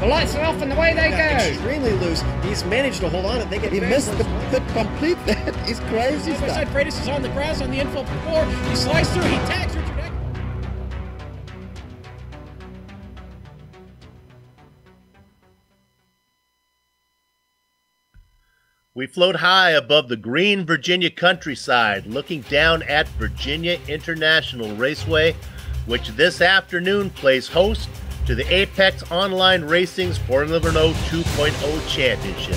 The lights are off and away they go. Extremely loose. He's managed to hold on and they get. He missed the complete. That is crazy stuff. Side Freitas is on the grass on the infield for 4. He slides through. He tags Richard Eck. We float high above the green Virginia countryside, looking down at Virginia International Raceway, which this afternoon plays host to the Apex Online Racing's Formula Renault 2.0 Championship.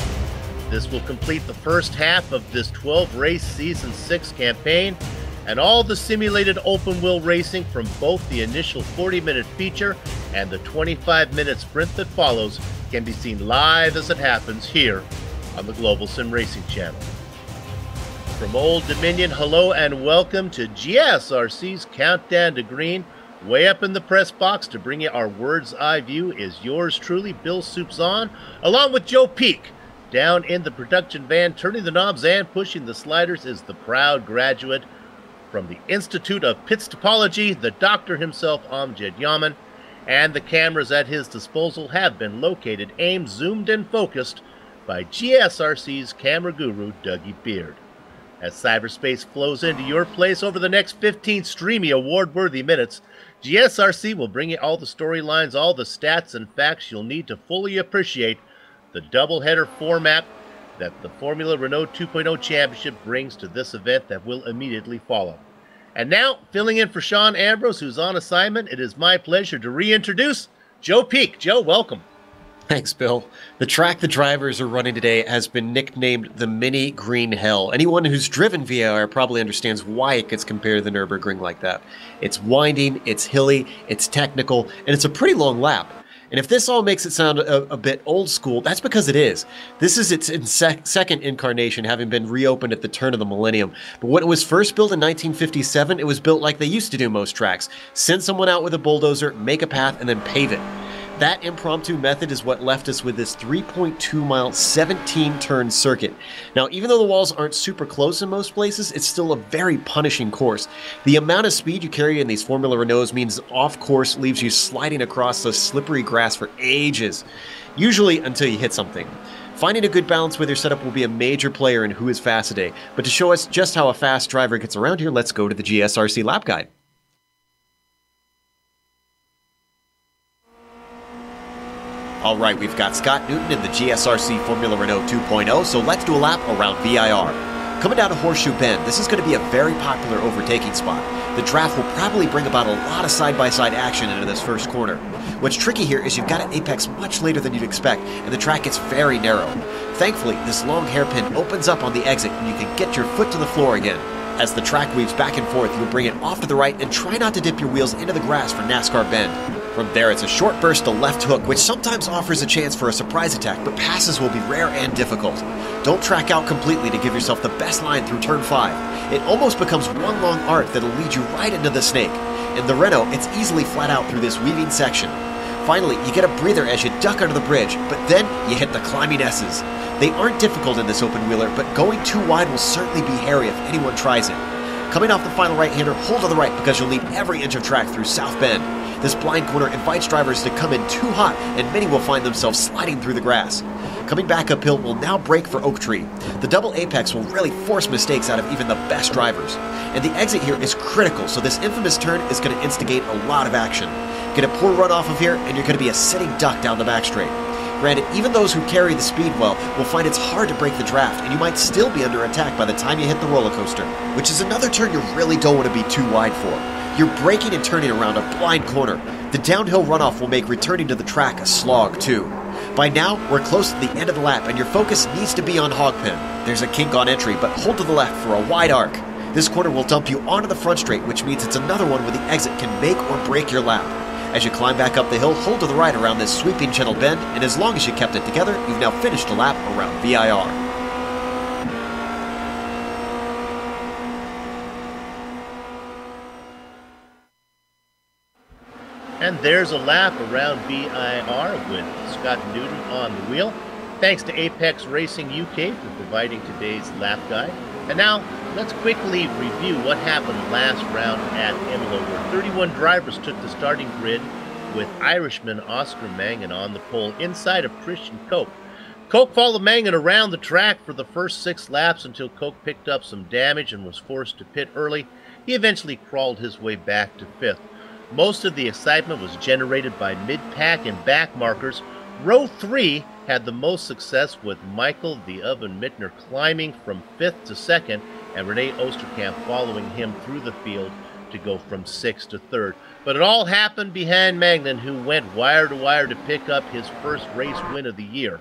This will complete the first half of this 12-race Season 6 campaign, and all the simulated open-wheel racing from both the initial 40-minute feature and the 25-minute sprint that follows can be seen live as it happens here on the Global SimRacing channel. From Old Dominion, hello and welcome to GSRC's Countdown to Green. Way up in the press box to bring you our Word's Eye view is yours truly, Bill Soupzon, along with Joe Peak. Down in the production van, turning the knobs and pushing the sliders is the proud graduate from the Institute of Pits Topology, the doctor himself, Amjad Yaman, and the cameras at his disposal have been located, aimed, zoomed, and focused by GSRC's camera guru, Dougie Beard. As cyberspace flows into your place over the next 15 streamy award-worthy minutes, GSRC will bring you all the storylines, all the stats and facts you'll need to fully appreciate the doubleheader format that the Formula Renault 2.0 Championship brings to this event that will immediately follow. And now, filling in for Sean Ambrose, who's on assignment, it is my pleasure to reintroduce Joe Peak. Joe, welcome. Thanks, Bill. The track the drivers are running today has been nicknamed the Mini Green Hell. Anyone who's driven VIR probably understands why it gets compared to the Nürburgring like that. It's winding, it's hilly, it's technical, and it's a pretty long lap. And if this all makes it sound a bit old school, that's because it is. This is its second incarnation, having been reopened at the turn of the millennium. But when it was first built in 1957, it was built like they used to do most tracks. Send someone out with a bulldozer, make a path, and then pave it. That impromptu method is what left us with this 3.2-mile, 17-turn circuit. Now, even though the walls aren't super close in most places, it's still a very punishing course. The amount of speed you carry in these Formula Renaults means off-course leaves you sliding across the slippery grass for ages, usually until you hit something. Finding a good balance with your setup will be a major player in who is fast today. But to show us just how a fast driver gets around here, let's go to the GSRC lap guide. All right, we've got Scott Newton in the GSRC Formula Renault 2.0, so let's do a lap around VIR. Coming down to Horseshoe Bend, this is going to be a very popular overtaking spot. The draft will probably bring about a lot of side-by-side action into this first corner. What's tricky here is you've got to apex much later than you'd expect, and the track gets very narrow. Thankfully, this long hairpin opens up on the exit, and you can get your foot to the floor again. As the track weaves back and forth, you'll bring it off to the right and try not to dip your wheels into the grass for NASCAR bend. From there, it's a short burst to left hook, which sometimes offers a chance for a surprise attack, but passes will be rare and difficult. Don't track out completely to give yourself the best line through turn 5. It almost becomes one long arc that'll lead you right into the snake. In the Renault, it's easily flat out through this weaving section. Finally, you get a breather as you duck under the bridge, but then you hit the climbing S's. They aren't difficult in this open-wheeler, but going too wide will certainly be hairy if anyone tries it. Coming off the final right-hander, hold to the right because you'll need every inch of track through South Bend. This blind corner invites drivers to come in too hot, and many will find themselves sliding through the grass. Coming back uphill will now brake for Oak Tree. The double apex will really force mistakes out of even the best drivers. And the exit here is critical, so this infamous turn is going to instigate a lot of action. Get a poor run off of here, and you're going to be a sitting duck down the back straight. Granted, even those who carry the speed well will find it's hard to break the draft, and you might still be under attack by the time you hit the roller coaster, which is another turn you really don't want to be too wide for. You're braking and turning around a blind corner. The downhill runoff will make returning to the track a slog, too. By now, we're close to the end of the lap, and your focus needs to be on Hogpen. There's a kink on entry, but hold to the left for a wide arc. This corner will dump you onto the front straight, which means it's another one where the exit can make or break your lap. As you climb back up the hill, hold to the right around this sweeping gentle bend, and as long as you kept it together, you've now finished a lap around VIR. And there's a lap around VIR with Scott Newton on the wheel. Thanks to Apex Racing UK for providing today's lap guide. And now, let's quickly review what happened last round at Imola, where 31 drivers took the starting grid with Irishman Oscar Mangan on the pole inside of Christian Koch. Koch followed Mangan around the track for the first 6 laps until Koch picked up some damage and was forced to pit early. He eventually crawled his way back to 5th. Most of the excitement was generated by mid-pack and back markers. Row 3 had the most success with Michael the Oven Mittner climbing from 5th to 2nd and Rene Oosterkamp following him through the field to go from 6th to 3rd. But it all happened behind Magnan, who went wire to wire to pick up his first race win of the year.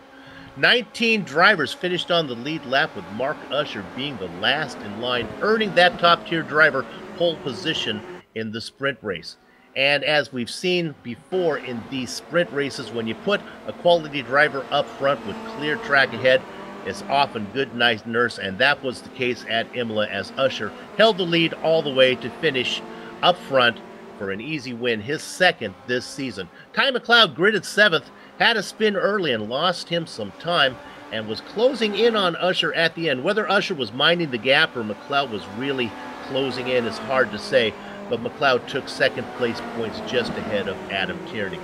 19 drivers finished on the lead lap, with Mark Usher being the last in line, earning that top-tier driver pole position in the sprint race. And as we've seen before in these sprint races, when you put a quality driver up front with clear track ahead, it's often good night nurse, and that was the case at Imola as Usher held the lead all the way to finish up front for an easy win, his 2nd this season. Ty McLeod gridded 7th, had a spin early and lost him some time, and was closing in on Usher at the end. Whether Usher was minding the gap or McLeod was really closing in is hard to say, but McLeod took 2nd place points just ahead of Adam Tierney.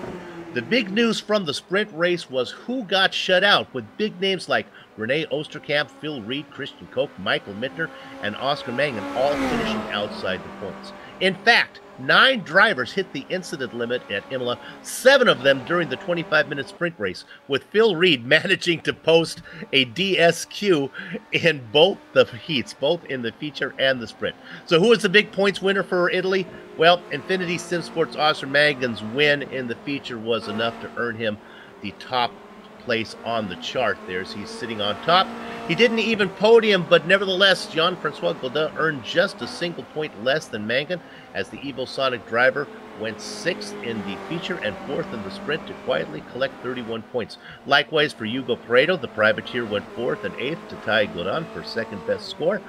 The big news from the sprint race was who got shut out, with big names like Rene Oosterkamp, Phil Reed, Christian Koch, Michael Mittner, and Oscar Mangan all finishing outside the points. In fact, 9 drivers hit the incident limit at Imola, 7 of them during the 25-minute sprint race, with Phil Reed managing to post a DSQ in both the heats, both in the feature and the sprint. So who was the big points winner for Italy? Well, Infinity SimSports' Oscar Mangan's win in the feature was enough to earn him the top place on the chart there as he's sitting on top. He didn't even podium, but nevertheless, Jean-Francois Gaudin earned just a single point less than Mangan as the Evosonic driver went 6th in the feature and 4th in the sprint to quietly collect 31 points. Likewise for Hugo Pareto, the privateer went 4th and 8th to Ty Gaudin for 2nd best score.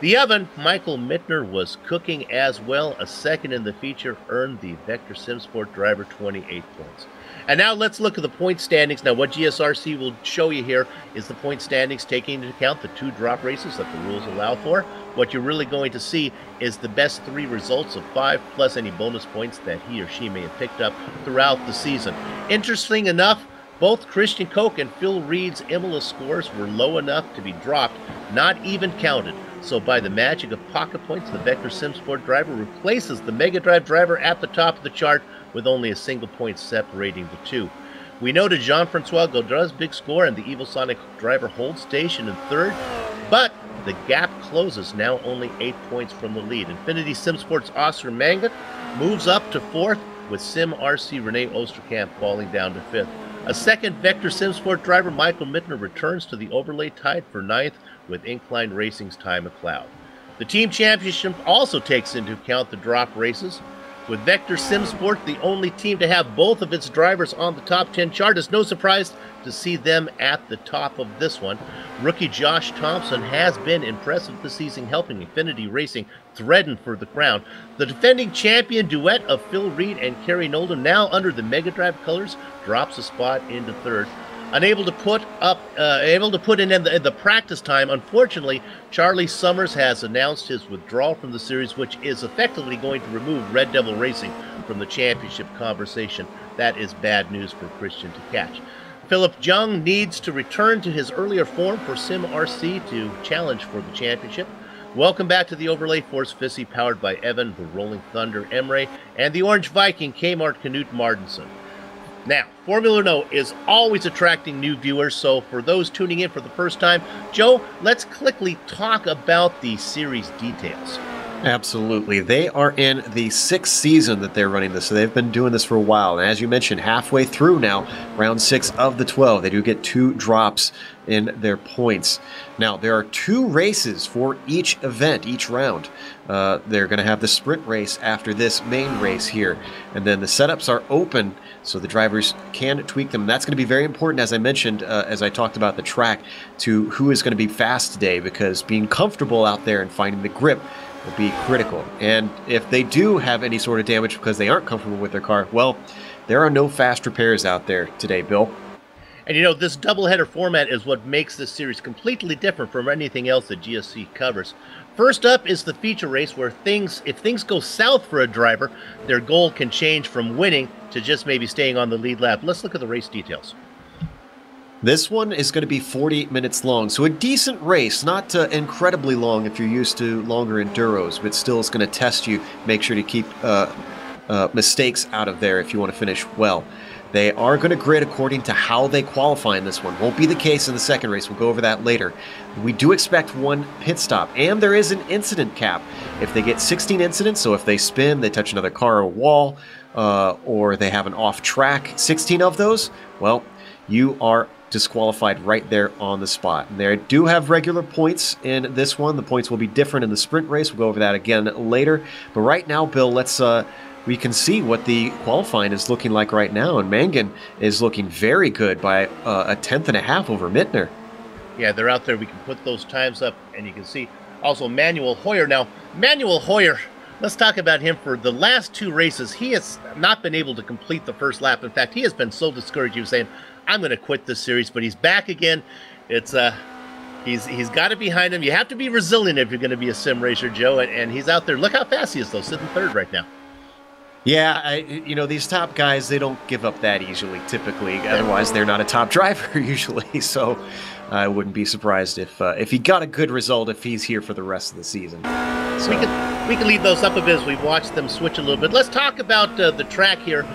The oven, Michael Mittner, was cooking as well. A 2nd in the feature earned the Vector SimSport driver 28 points. And now let's look at the point standings. Now, what GSRC will show you here is the point standings taking into account the 2 drop races that the rules allow for. What you're really going to see is the best 3 results of 5, plus any bonus points that he or she may have picked up throughout the season. Interesting enough, both Christian Koch and Phil Reed's Imola scores were low enough to be dropped, not even counted. So by the magic of pocket points, the Vector SimSport driver replaces the Mega Drive driver at the top of the chart with only a single point separating the 2. We noted Jean-Francois Gaudin's big score, and the Evosonic driver holds station in 3rd, but the gap closes, now only 8 points from the lead. Infinity SimSports' Oscar Mangan moves up to 4th, with SimRC Rene Oosterkamp falling down to 5th. A 2nd Vector SimSport driver, Michael Mittner, returns to the overlay, tied for 9th with Incline Racing's Ty McLeod. The team championship also takes into account the drop races, with Vector SimSport the only team to have both of its drivers on the top 10 chart. It's no surprise to see them at the top of this one. Rookie Josh Thompson has been impressive this season, helping Infinity Racing threaten for the crown. The defending champion duet of Phil Reed and Kerry Nolden, now under the Mega Drive colors, drops a spot into 3rd. Able to put in the practice time, unfortunately, Charlie Summers has announced his withdrawal from the series, which is effectively going to remove Red Devil Racing from the championship conversation. That is bad news for Christian to catch. Philip Jung needs to return to his earlier form for SimRC to challenge for the championship. Welcome back to the Overlay Force Fissy, powered by Evan, the Rolling Thunder Emre, and the Orange Viking Kmart Knut Mardensen. Now, Formula Renault is always attracting new viewers, so for those tuning in for the first time, Joe, let's quickly talk about the series details. Absolutely. They are in the 6th season that they're running this, so they've been doing this for a while. And as you mentioned, halfway through now, round 6 of the 12, they do get 2 drops in their points. Now, there are 2 races for each event, each round. They're going to have the sprint race after this main race here. And then the setups are open, so the drivers can tweak them. And that's going to be very important, as I mentioned, as I talked about the track, to who is going to be fast today, because being comfortable out there and finding the grip will be critical. And if they do have any sort of damage because they aren't comfortable with their car, well, there are no fast repairs out there today, Bill. And you know, this doubleheader format is what makes this series completely different from anything else that GSC covers. First up is the feature race, where if things go south for a driver, their goal can change from winning to just maybe staying on the lead lap. Let's look at the race details. This one is going to be 48 minutes long, so a decent race, not incredibly long if you're used to longer enduros, but still it's going to test you. Make sure to keep mistakes out of there if you want to finish well. They are going to grid according to how they qualify in this one. Won't be the case in the second race. We'll go over that later. We do expect one pit stop, and there is an incident cap. If they get 16 incidents, so if they spin, they touch another car or wall, or they have an off track, 16 of those, well, you are disqualified right there on the spot. And they do have regular points in this one. The points will be different in the sprint race. We'll go over that again later. But right now, Bill, let's we can see what the qualifying is looking like right now. And Mangan is looking very good by a 10.5 over Mittner. Yeah, they're out there. We can put those times up, and you can see also Manuel Hoyer. Now, Manuel Hoyer, let's talk about him. For the last 2 races, he has not been able to complete the first lap. In fact, he has been so discouraged. He was saying, I'm going to quit this series, but he's back again. It's he's got it behind him. You have to be resilient if you're going to be a sim racer, Joe, and he's out there. Look how fast he is, though, sitting third right now. Yeah, you know, these top guys, they don't give up that easily, typically. Otherwise, they're not a top driver, usually. So I wouldn't be surprised if he got a good result if he's here for the rest of the season. So we can leave those up a bit as we watch them switch a little bit. Let's talk about the track here.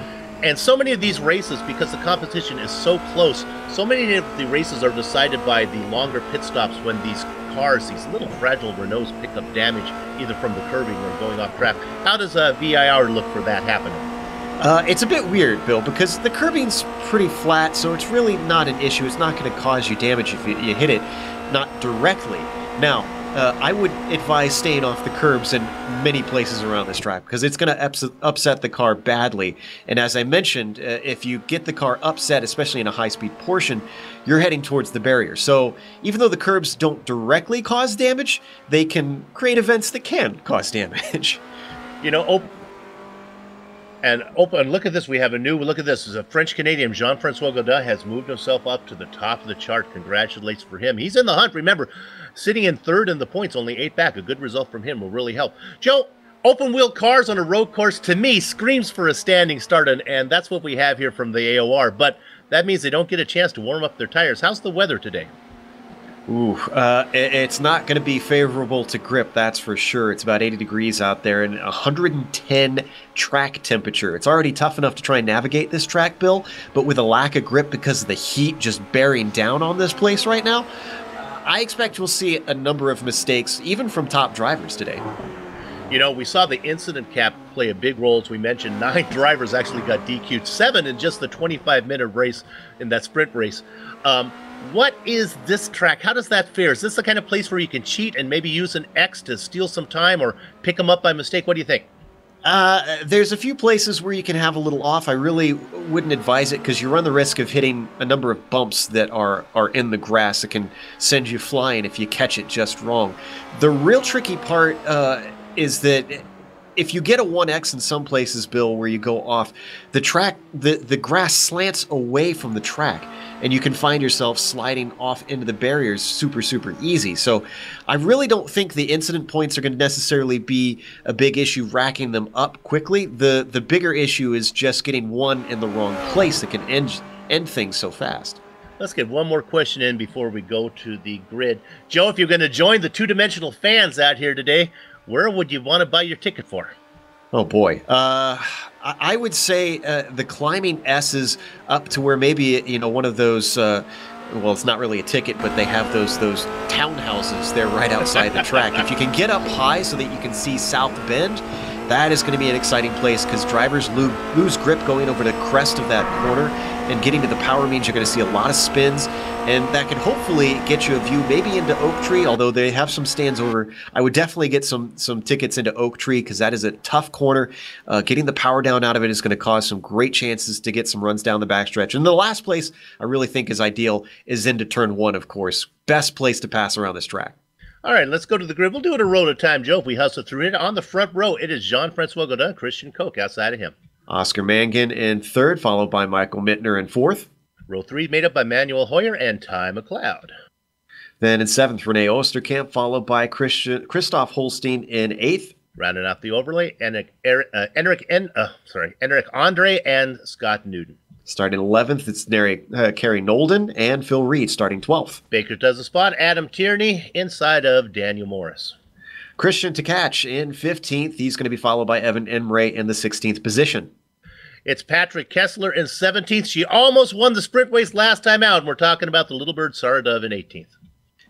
And so many of these races, because the competition is so close, so many of the races are decided by the longer pit stops when these cars, these little fragile Renaults, pick up damage either from the curbing or going off track. How does VIR look for that happening? It's a bit weird, Bill, because the curbing's pretty flat, so it's really not an issue. It's not going to cause you damage if you hit it, not directly. Now, I would advise staying off the curbs in many places around this track because it's going to upset the car badly. And as I mentioned, if you get the car upset, especially in a high-speed portion, you're heading towards the barrier. So even though the curbs don't directly cause damage, they can create events that can cause damage. You know, and look at this. We have a new look at this. Is a French-Canadian, Jean-Francois Godin, has moved himself up to the top of the chart. Congratulations for him. He's in the hunt. Remember, sitting in third in the points, only 8 back. A good result from him will really help. Joe, open-wheel cars on a road course, to me, screams for a standing start, and that's what we have here from the AOR. But that means they don't get a chance to warm up their tires. How's the weather today? Ooh, it's not going to be favorable to grip, that's for sure. It's about 80 degrees out there and 110 track temperature. It's already tough enough to try and navigate this track, Bill, but with a lack of grip because of the heat just bearing down on this place right now, I expect we'll see a number of mistakes, even from top drivers today. You know, we saw the incident cap play a big role. As we mentioned, 9 drivers actually got DQ'd, 7 in just the 25-minute race in that sprint race. What is this track? How does that fare? Is this the kind of place where you can cheat and maybe use an X to steal some time or pick them up by mistake? What do you think? There's a few places where you can have a little off. I really wouldn't advise it because you run the risk of hitting a number of bumps that are in the grass that can send you flying if you catch it just wrong. The real tricky part is that if you get a 1X in some places, Bill, where you go off, the track, the grass slants away from the track, and you can find yourself sliding off into the barriers super, super easy. So I really don't think the incident points are going to necessarily be a big issue racking them up quickly. The bigger issue is just getting one in the wrong place that can end things so fast. Let's get one more question in before we go to the grid. Joe, if you're going to join the two-dimensional fans out here today, where would you want to buy your ticket for? Oh, boy. I would say the climbing S is up to where maybe, you know, one of those, well, it's not really a ticket, but they have those townhouses there right outside the track. If you can get up high so that you can see South Bend, that is going to be an exciting place because drivers lose grip going over the crest of that corner, and getting to the power means you're going to see a lot of spins, and that can hopefully get you a view maybe into Oak Tree, although they have some stands over. I would definitely get some tickets into Oak Tree because that is a tough corner. Getting the power down out of it is going to cause some great chances to get some runs down the backstretch. And the last place I really think is ideal is into Turn 1, of course. Best place to pass around this track. All right, let's go to the grid. We'll do it a row at a time, Joe. If we hustle through it, on the front row, it is Jean-Francois Godin, Christian Koch outside of him. Oscar Mangan in third, followed by Michael Mittner in fourth. Row 3 made up by Manuel Hoyer and Ty McLeod. Then in seventh, Renee Osterkamp, followed by Christoph Holstein in eighth. Rounding out the overlay, Enric Andre and Scott Newton. Starting 11th, it's Kerry Nolden and Phil Reed starting 12th. Baker does the spot. Adam Tierney inside of Daniel Morris. Christian Tkach in 15th. He's going to be followed by Evan Emre in the 16th position. It's Patrick Kessler in 17th. She almost won the sprint race last time out, and we're talking about the little bird Sarah Dove in 18th.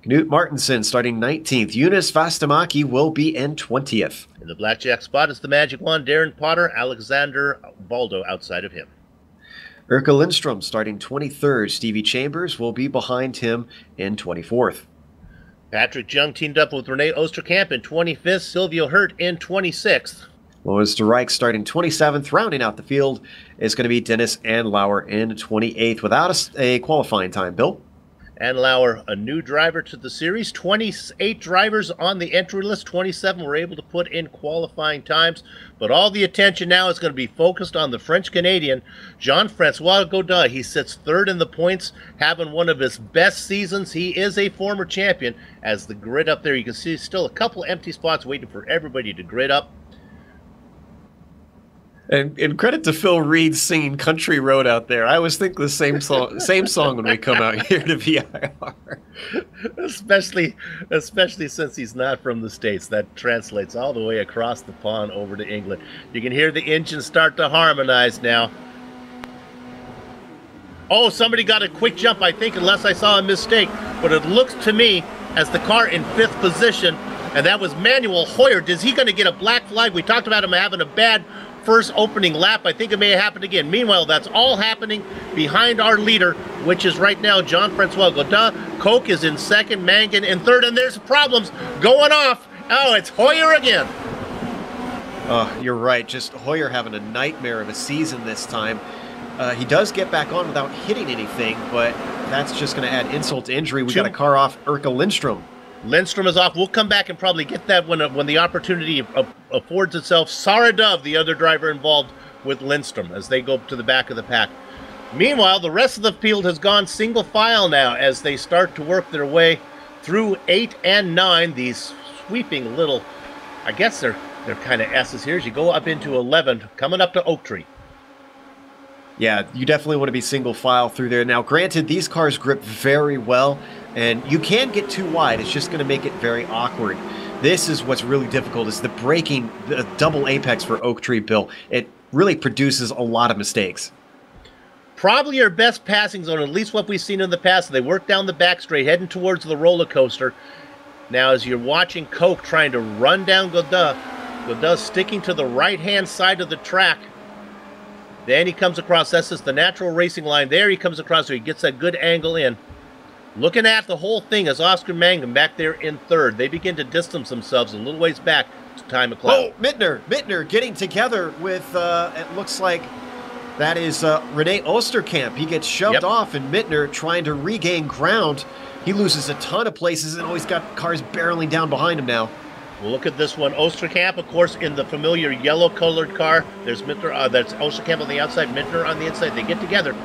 Knut Martinsen starting 19th. Eunice Vastamaki will be in 20th. In the blackjack spot is the magic one, Darren Potter, Alexander Baldo outside of him. Erka Lindstrom starting 23rd. Stevie Chambers will be behind him in 24th. Patrick Jung teamed up with Renee Osterkamp in 25th. Silvio Hurt in 26th. Lois de Rijk starting 27th. Rounding out the field is going to be Dennis Andlauer in 28th without a qualifying time, Bill. Andlauer, a new driver to the series. 28 drivers on the entry list. 27 were able to put in qualifying times. But all the attention now is going to be focused on the French-Canadian, Jean-Francois Godin. He sits third in the points, having one of his best seasons. He is a former champion. As the grid up there, you can see still a couple empty spots waiting for everybody to grid up. And credit to Phil Reed singing Country Road out there. I always think the same song when we come out here to VIR. Especially since he's not from the States. That translates all the way across the pond over to England. You can hear the engine start to harmonize now. Oh, somebody got a quick jump, I think, unless I saw a mistake. But it looks to me as the car in 5th position, and that was Manuel Hoyer. Is he going to get a black flag? We talked about him having a bad first opening lap. I think it may have happened again. Meanwhile, that's all happening behind our leader, which is right now Jean-Francois Godin. Koch is in 2nd, Mangan in 3rd, and there's problems going off. Oh, it's Hoyer again. You're right. Just Hoyer having a nightmare of a season this time. He does get back on without hitting anything, but that's just going to add insult to injury. We got a car off Erka Lindstrom. Lindstrom is off. We'll come back and probably get that when the opportunity affords itself. Sarah Dove, the other driver involved with Lindstrom, as they go to the back of the pack. Meanwhile, the rest of the field has gone single file now as they start to work their way through 8 and 9. These sweeping little, I guess they're kind of S's here as you go up into 11, coming up to Oak Tree. Yeah, you definitely want to be single file through there. Now, granted, these cars grip very well, and you can get too wide. It's just going to make it very awkward. This is what's really difficult, is the braking, the double apex for Oak Tree, Bill. It really produces a lot of mistakes. Probably our best passing zone, at least what we've seen in the past. They work down the back straight, heading towards the roller coaster. Now, as you're watching Koch trying to run down Godin, Godin's sticking to the right-hand side of the track. Then he comes across, that's just the natural racing line. There he comes across, so he gets that good angle in. Looking at the whole thing as Oscar Mangum back there in 3rd. They begin to distance themselves a little ways back to Ty McLeod. Oh, Mittner getting together with, it looks like that is Renee Osterkamp. He gets shoved off, and Mittner trying to regain ground. He loses a ton of places, and always got cars barreling down behind him now. We'll look at this one. Osterkamp, of course, in the familiar yellow-colored car. There's Mittner. That's Osterkamp on the outside, Mittner on the inside. They get together.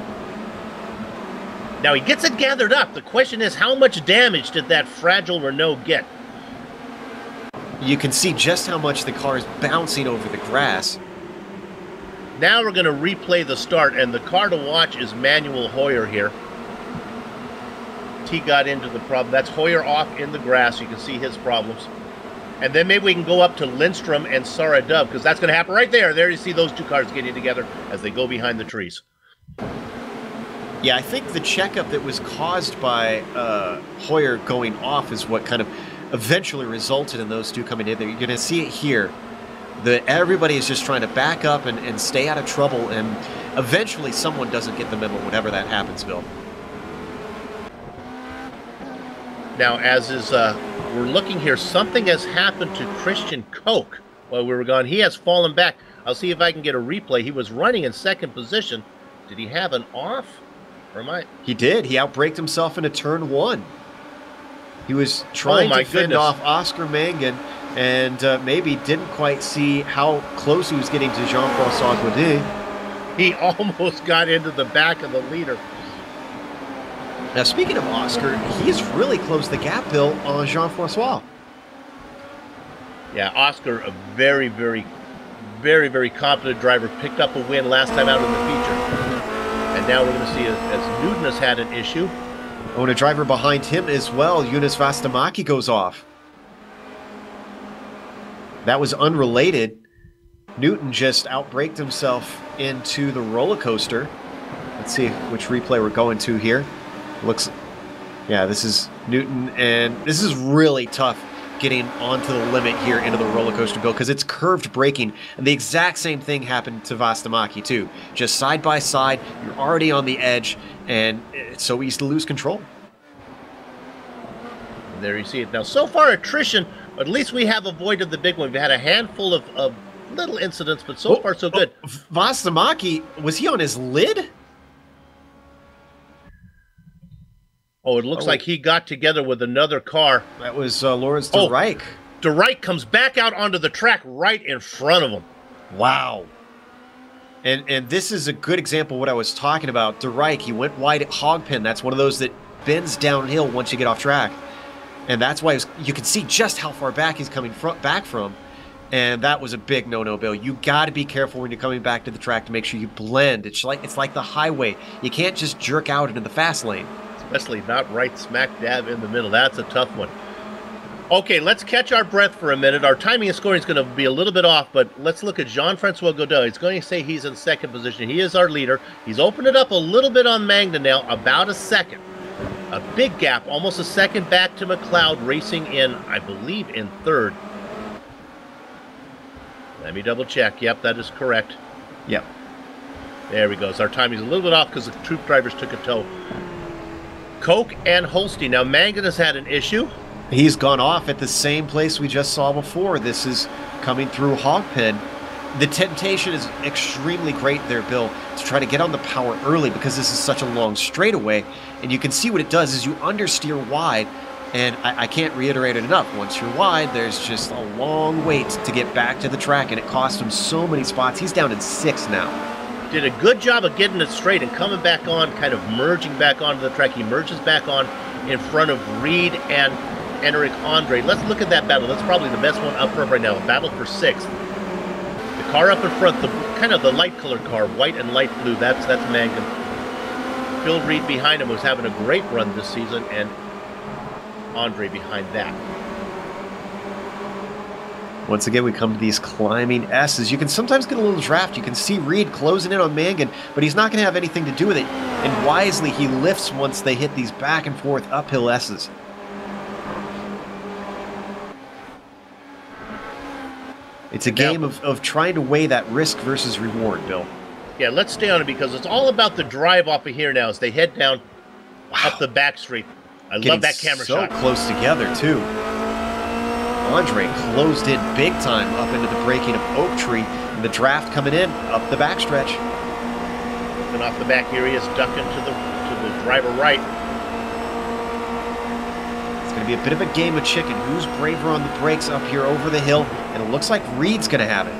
Now, he gets it gathered up. The question is, how much damage did that fragile Renault get? You can see just how much the car is bouncing over the grass. Now we're going to replay the start, and the car to watch is Manuel Hoyer here. He got into the problem. That's Hoyer off in the grass. You can see his problems. And then maybe we can go up to Lindstrom and Sarah Dove, because that's going to happen right there. There you see those two cars getting together as they go behind the trees. Yeah, I think the checkup that was caused by Hoyer going off is what kind of eventually resulted in those two coming in there. You're going to see it here. Everybody is just trying to back up and stay out of trouble, and eventually someone doesn't get the memo whenever that happens, Bill. Now, as is, we're looking here, something has happened to Christian Koch while we were gone. He has fallen back. I'll see if I can get a replay. He was running in 2nd position. Did he have an off? Or am I? He did. He outbraked himself into turn 1. He was trying to fend off Oscar Mangan, and maybe didn't quite see how close he was getting to Jean-Francois Godin. He almost got into the back of the leader. Now, speaking of Oscar, he has really closed the gap, Bill, on Jean-Francois. Yeah, Oscar, a very, very, very, very competent driver, picked up a win last time out in the feature. And now we're going to see as Newton has had an issue. Oh, and a driver behind him as well, Yunus Vastamaki, goes off. That was unrelated. Newton just outbraked himself into the roller coaster. Let's see which replay we're going to here. Looks, yeah, this is Newton, and this is really tough getting onto the limit here into the roller coaster, Bill, because it's curved braking, and the exact same thing happened to Vastamaki too. Just side by side, you're already on the edge, and it's so easy to lose control. And there you see it. Now, so far, attrition, at least we have avoided the big one. We've had a handful of little incidents, but so far so good. Vastamaki, was he on his lid? Oh, it looks like he got together with another car. That was Lawrence de Rijk. De Rijk comes back out onto the track right in front of him. Wow. And this is a good example of what I was talking about. De Rijk, he went wide at Hogpen. That's one of those that bends downhill once you get off track. And that's why you can see just how far back he's coming back from. And that was a big no-no, Bill. You got to be careful when you're coming back to the track to make sure you blend. It's like the highway. You can't just jerk out into the fast lane. Especially not right smack dab in the middle. That's a tough one. Okay, let's catch our breath for a minute. Our timing and scoring is going to be a little bit off, but let's look at Jean-Francois Godin. He's going to say he's in second position. He is our leader. He's opened it up a little bit on Magda now, about a second. A big gap, almost a second back to McLeod, racing in, I believe, in third. Let me double check. Yep, that is correct. Yep. There we go. So our timing's a little bit off because the troop drivers took a tow. Koch and Holstein. Now, Mangan has had an issue. He's gone off at the same place we just saw before. This is coming through Hogpen. The temptation is extremely great there, Bill, to try to get on the power early because this is such a long straightaway. And you can see what it does is you understeer wide. And I can't reiterate it enough. Once you're wide, there's just a long wait to get back to the track, and it cost him so many spots. He's down in 6 now. Did a good job of getting it straight and coming back on, kind of merging back onto the track. He merges back on in front of Reed and Enric Andre. Let's look at that battle. That's probably the best one up front right now. A battle for 6th. The car up in front, kind of the light colored car, white and light blue. That's Mangan. Phil Reed behind him was having a great run this season, and Andre behind that. Once again, we come to these climbing S's. You can sometimes get a little draft. You can see Reed closing in on Mangan, but he's not going to have anything to do with it. And wisely, he lifts once they hit these back and forth uphill S's. It's a game of trying to weigh that risk versus reward, Bill. Yeah, let's stay on it because it's all about the drive off of here now as they head down up the back street. I love that camera shot. So close together, too. Andre closed in big time up into the braking of Oak Tree, and the draft coming in up the backstretch. And off the back here, he is ducking to the driver right. It's going to be a bit of a game of chicken. Who's braver on the brakes up here over the hill? And it looks like Reed's going to have it.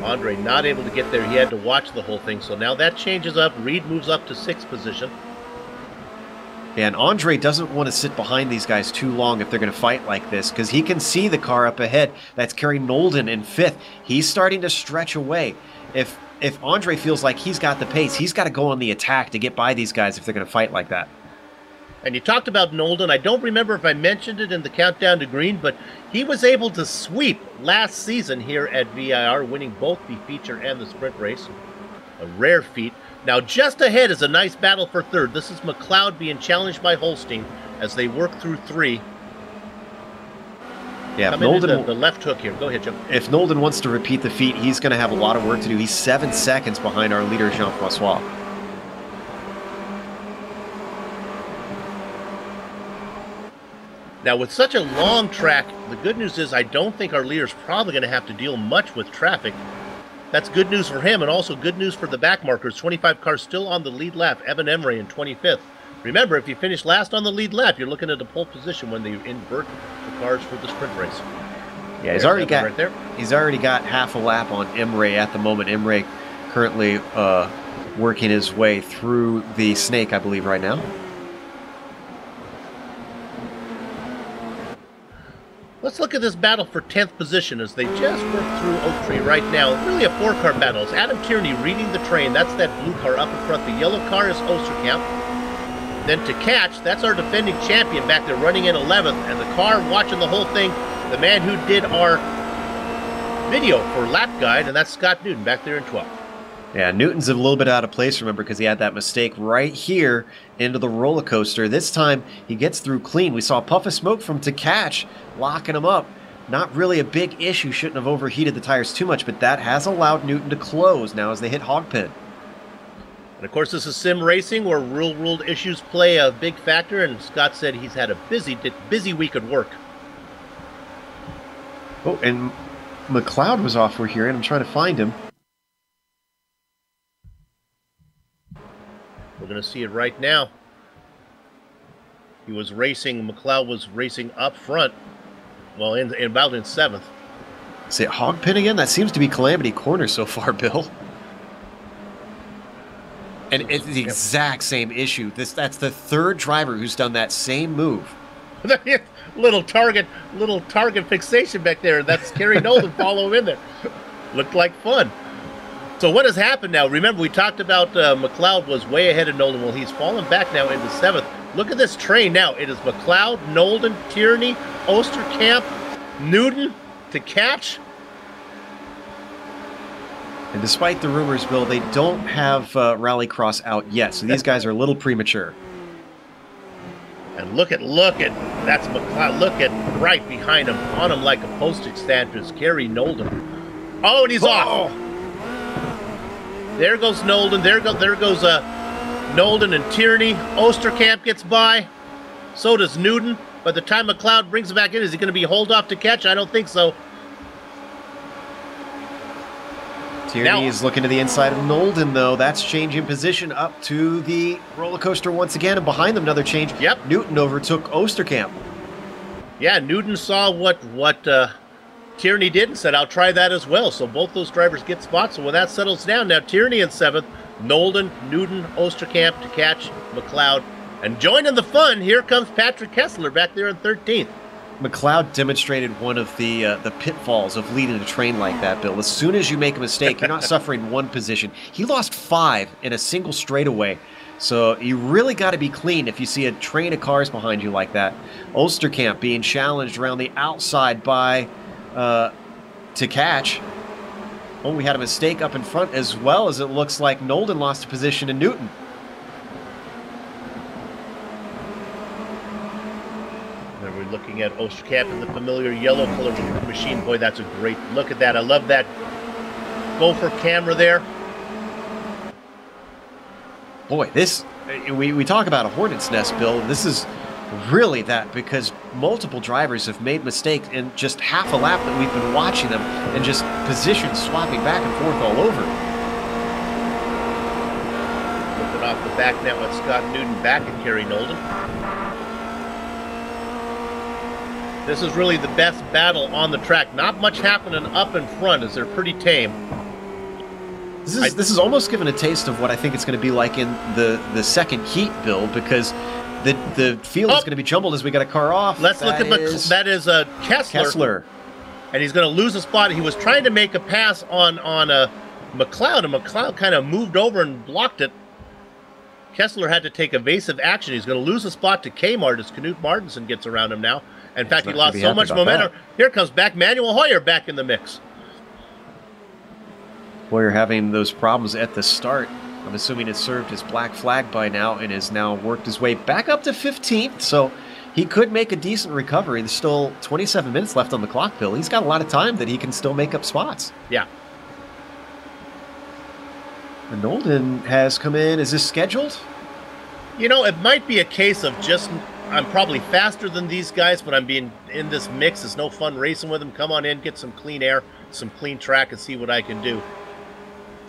Andre not able to get there. He had to watch the whole thing. So now that changes up. Reed moves up to 6th position. And Andre doesn't want to sit behind these guys too long if they're going to fight like this, because he can see the car up ahead. That's Kerry Nolden in 5th. He's starting to stretch away. If Andre feels like he's got the pace, he's got to go on the attack to get by these guys if they're going to fight like that. And you talked about Nolden. I don't remember if I mentioned it in the countdown to green, but he was able to sweep last season here at VIR, winning both the feature and the sprint race. A rare feat. Now, just ahead is a nice battle for 3rd. This is McLeod being challenged by Holstein as they work through 3. Yeah, Nolden, the left hook here. Go ahead, Joe. If Nolden wants to repeat the feat, he's going to have a lot of work to do. He's 7 seconds behind our leader, Jean-Francois. Now, with such a long track, the good news is I don't think our leader's probably going to have to deal much with traffic. That's good news for him, and also good news for the back markers. 25 cars still on the lead lap. Evan Emre in 25th. Remember, if you finish last on the lead lap, you're looking at a pole position when they invert the cars for the sprint race. Yeah, he's already got half a lap on Emre at the moment. Emre currently working his way through the snake, I believe, right now. Let's look at this battle for 10th position as they just work through Oak Tree right now. Really a 4-car battle. It's Adam Tierney reading the train. That's that blue car up in front. The yellow car is Osterkamp. Then to catch, that's our defending champion back there running in 11th. And the car watching the whole thing, the man who did our video for Lap Guide, and that's Scott Newton back there in 12th. Yeah, Newton's a little bit out of place, remember, because he had that mistake right here into the roller coaster. This time, he gets through clean. We saw a puff of smoke from To Catch, locking him up. Not really a big issue, shouldn't have overheated the tires too much, but that has allowed Newton to close now as they hit Hogpen. And of course, this is sim racing where real world issues play a big factor, and Scott said he's had a busy week at work. Oh, and McLeod was off, we're hearing. I'm trying to find him. We're going to see it right now. He was racing, McLeod was racing up front, well, about in 7th. Is it Hogpen again? That seems to be Calamity Corner so far, Bill. And it's the exact same issue. That's the 3rd driver who's done that same move. little target fixation back there. That's Kerry Nolan following in there. Looked like fun. So what has happened now? Remember, we talked about McLeod was way ahead of Nolan. Well, he's fallen back now into 7th. Look at this train now. It is McLeod, Nolan, Tierney, Osterkamp, Newton To Catch. And despite the rumors, Bill, they don't have Rallycross out yet, so these guys are a little premature. And look at that's McLeod. Look at right behind him, on him like a postage stamp is Kerry Nolden. Oh, and he's off. There goes Nolden. There goes Nolden and Tierney. Osterkamp gets by. So does Newton. By the time McLeod brings it back in, is he going to be hauled off To Catch? I don't think so. Tierney is looking to the inside of Nolden, though. That's changing position up to the roller coaster once again. And behind them, another change. Yep. Newton overtook Osterkamp. Yeah, Newton saw what Tierney did and said, I'll try that as well. So both those drivers get spots. So when that settles down, now Tierney in 7th, Nolden, Newton, Osterkamp, To Catch, McLeod. And joining the fun, here comes Patrick Kessler back there in 13th. McLeod demonstrated one of the pitfalls of leading a train like that, Bill. As soon as you make a mistake, you're not suffering one position. He lost 5 in a single straightaway. So you really got to be clean if you see a train of cars behind you like that. Osterkamp being challenged around the outside by To Catch. Oh, we had a mistake up in front as well, as it looks like Nolden lost a position to Newton. And we're looking at Osterkamp in the familiar yellow color machine. Boy, that's a great look at that. I love that gopher camera there. Boy, this, we talk about a hornet's nest, Bill. This is really that, because multiple drivers have made mistakes in just half a lap that we've been watching them, and just position swapping back and forth all over. Looking off the back now at Scott Newton back at Kerry Nolden. This is really the best battle on the track. Not much happening up in front as they're pretty tame. This is almost given a taste of what I think it's going to be like in the second heat, Bill, because the field is going to be jumbled as we got a car off. Let's look at that is Kessler. And he's going to lose a spot. He was trying to make a pass on McLeod, and McLeod kind of moved over and blocked it. Kessler had to take evasive action. He's going to lose a spot to Kmart as Knut Martinson gets around him now. In fact, he lost so much momentum. Here comes back Manuel Hoyer back in the mix. Hoyer having those problems at the start. I'm assuming it served his black flag by now and has now worked his way back up to 15th. So he could make a decent recovery. There's still 27 minutes left on the clock, Bill. He's got a lot of time that he can still make up spots. Yeah. And Nolden has come in. Is this scheduled? You know, it might be a case of just, I'm probably faster than these guys, but I'm being in this mix. It's no fun racing with them. Come on in, get some clean air, some clean track, and see what I can do.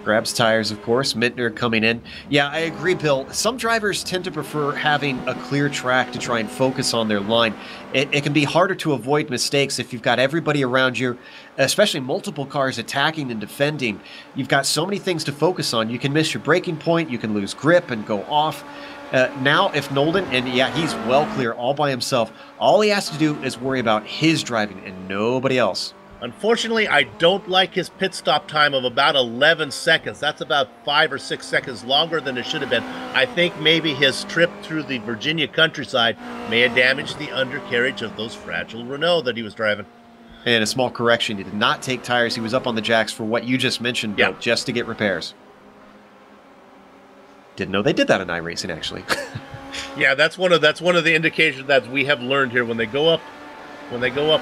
Grabs tires, of course. Mittner coming in. Yeah, I agree, Bill. Some drivers tend to prefer having a clear track to try and focus on their line. It can be harder to avoid mistakes if you've got everybody around you, especially multiple cars attacking and defending. You've got so many things to focus on. You can miss your braking point. You can lose grip and go off. Now, if Nolden, and yeah, he's well clear all by himself, all he has to do is worry about his driving and nobody else. Unfortunately, I don't like his pit stop time of about 11 seconds. That's about 5 or 6 seconds longer than it should have been. I think maybe his trip through the Virginia countryside may have damaged the undercarriage of those fragile Renault that he was driving. And a small correction, he did not take tires. He was up on the jacks for what you just mentioned, Bill, just to get repairs. Didn't know they did that in iRacing, actually. Yeah, that's one of the indications that we have learned here. When they go up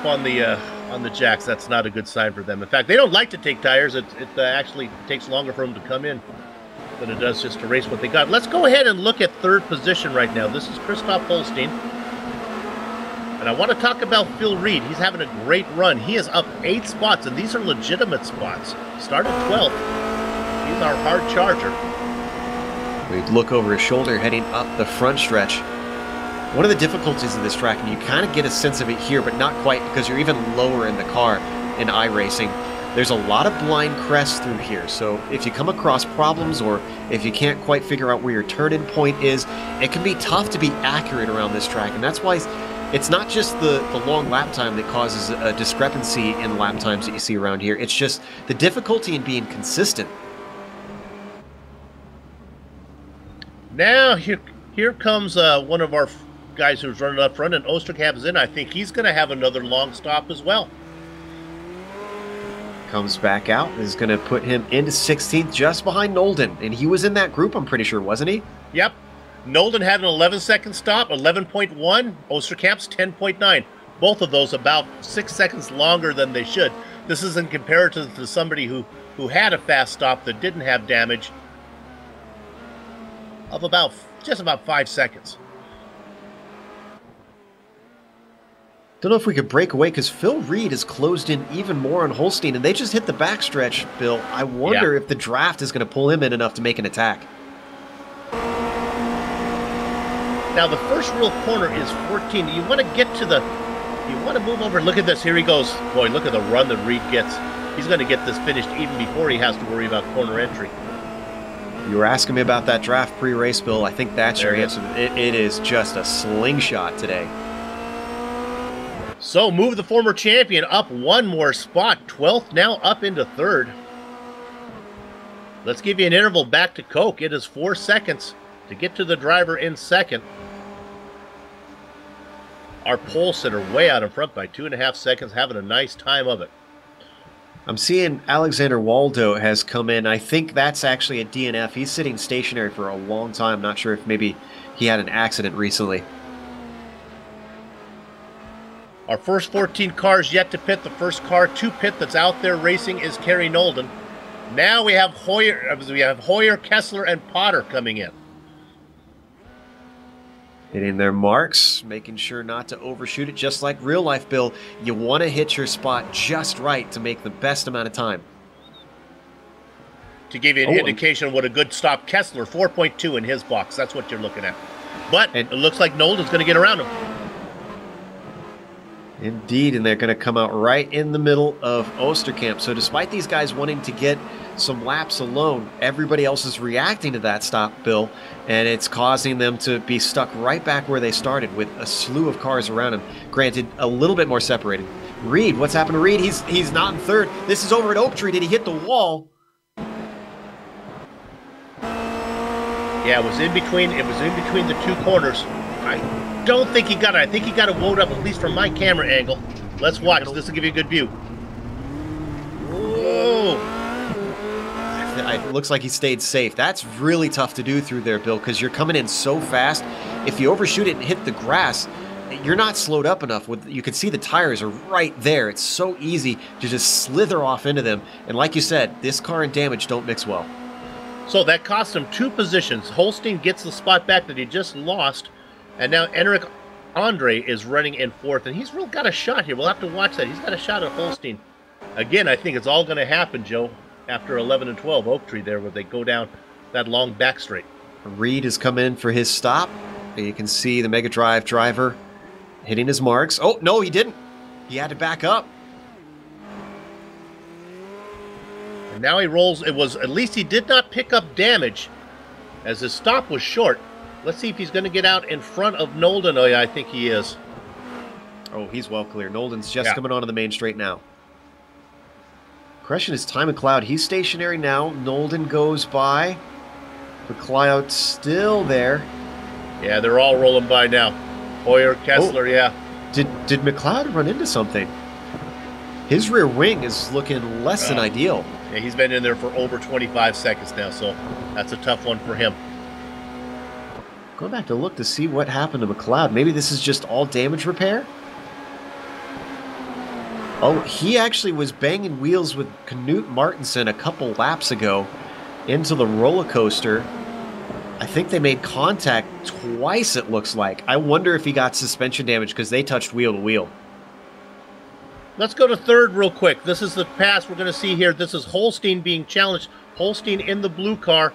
on the jacks, that's not a good sign for them. In fact, they don't like to take tires. It actually takes longer for them to come in than it does just to race what they got. Let's go ahead and look at third position right now. This is Christoph Holstein. And I want to talk about Phil Reed. He's having a great run. He is up 8 spots, and these are legitimate spots. Started 12th. He's our hard charger. We look over his shoulder heading up the front stretch. One of the difficulties of this track, and you kind of get a sense of it here, but not quite because you're even lower in the car in iRacing. There's a lot of blind crests through here, so if you come across problems or if you can't quite figure out where your turn-in point is, it can be tough to be accurate around this track, and that's why it's not just the long lap time that causes a discrepancy in lap times that you see around here. It's just the difficulty in being consistent. Now, here comes one of our guys who's running up front, and Osterkamp's in. I think he's going to have another long stop as well. Comes back out, is going to put him into 16th, just behind Nolden. And he was in that group, I'm pretty sure, wasn't he? Yep. Nolden had an 11-second stop, 11.1. Osterkamp's 10.9. Both of those about 6 seconds longer than they should. This is in comparison to somebody who had a fast stop that didn't have damage of just about 5 seconds. Don't know if we could break away because Phil Reed has closed in even more on Holstein, and they just hit the backstretch, Bill. I wonder if the draft is going to pull him in enough to make an attack. Now, the first real corner is 14. You want to get to you want to move over. Look at this. Here he goes. Boy, look at the run that Reed gets. He's going to get this finished even before he has to worry about corner entry. You were asking me about that draft pre-race, Bill. I think that's your answer. It is just a slingshot today. So, move the former champion up one more spot. 12th now up into 3rd. Let's give you an interval back to Coke. It is 4 seconds to get to the driver in 2nd. Our pole sitter way out in front by 2.5 seconds, having a nice time of it. I'm seeing Alexander Waldo has come in. I think that's actually a DNF. He's sitting stationary for a long time. Not sure if maybe he had an accident recently. Our first 14 cars yet to pit. The first car to pit that's out there racing is Kerry Nolden. Now we have Hoyer, Kessler, and Potter coming in. Hitting their marks, making sure not to overshoot it, just like real life, Bill. You want to hit your spot just right to make the best amount of time. To give you an indication of what a good stop, Kessler, 4.2 in his box. That's what you're looking at. But it looks like Nolden's going to get around him. Indeed, and they're going to come out right in the middle of Osterkamp. So despite these guys wanting to get some laps alone, everybody else is reacting to that stop, Bill, and it's causing them to be stuck right back where they started with a slew of cars around them. Granted, a little bit more separated. Reed, what's happened to Reed? He's not in 3rd. This is over at Oak Tree. Did he hit the wall? Yeah, it was in between the two corners. I don't think he got it. I think he got it wound up, at least from my camera angle. Let's watch. This will give you a good view. Whoa! It looks like he stayed safe. That's really tough to do through there, Bill, because you're coming in so fast. If you overshoot it and hit the grass, you're not slowed up enough. You can see the tires are right there. It's so easy to just slither off into them. And like you said, this car and damage don't mix well. So that cost him 2 positions. Holstein gets the spot back that he just lost. And now Enric Andre is running in 4th. And he's really got a shot here. We'll have to watch that. He's got a shot at Holstein. Again, I think it's all going to happen, Joe, after 11 and 12 Oak Tree there, where they go down that long back straight. Reed has come in for his stop. You can see the Mega Drive driver hitting his marks. Oh, no, he didn't. He had to back up. And now he rolls. At least he did not pick up damage, as his stop was short. Let's see if he's going to get out in front of Nolden. Oh, yeah, I think he is. Oh, he's well clear. Nolden's just coming onto the main straight now. Question is Time McLeod. He's stationary now. Nolden goes by. McLeod still there. Yeah, they're all rolling by now. Hoyer, Kessler, yeah. Did McLeod run into something? His rear wing is looking less than ideal. Yeah, he's been in there for over 25 seconds now, so that's a tough one for him. Going back to look to see what happened to McLeod. Maybe this is just all damage repair? Oh, he actually was banging wheels with Knut Martinsen a couple laps ago into the roller coaster. I think they made contact twice, it looks like. I wonder if he got suspension damage because they touched wheel to wheel. Let's go to third real quick. This is the pass we're going to see here. This is Holstein being challenged. Holstein in the blue car.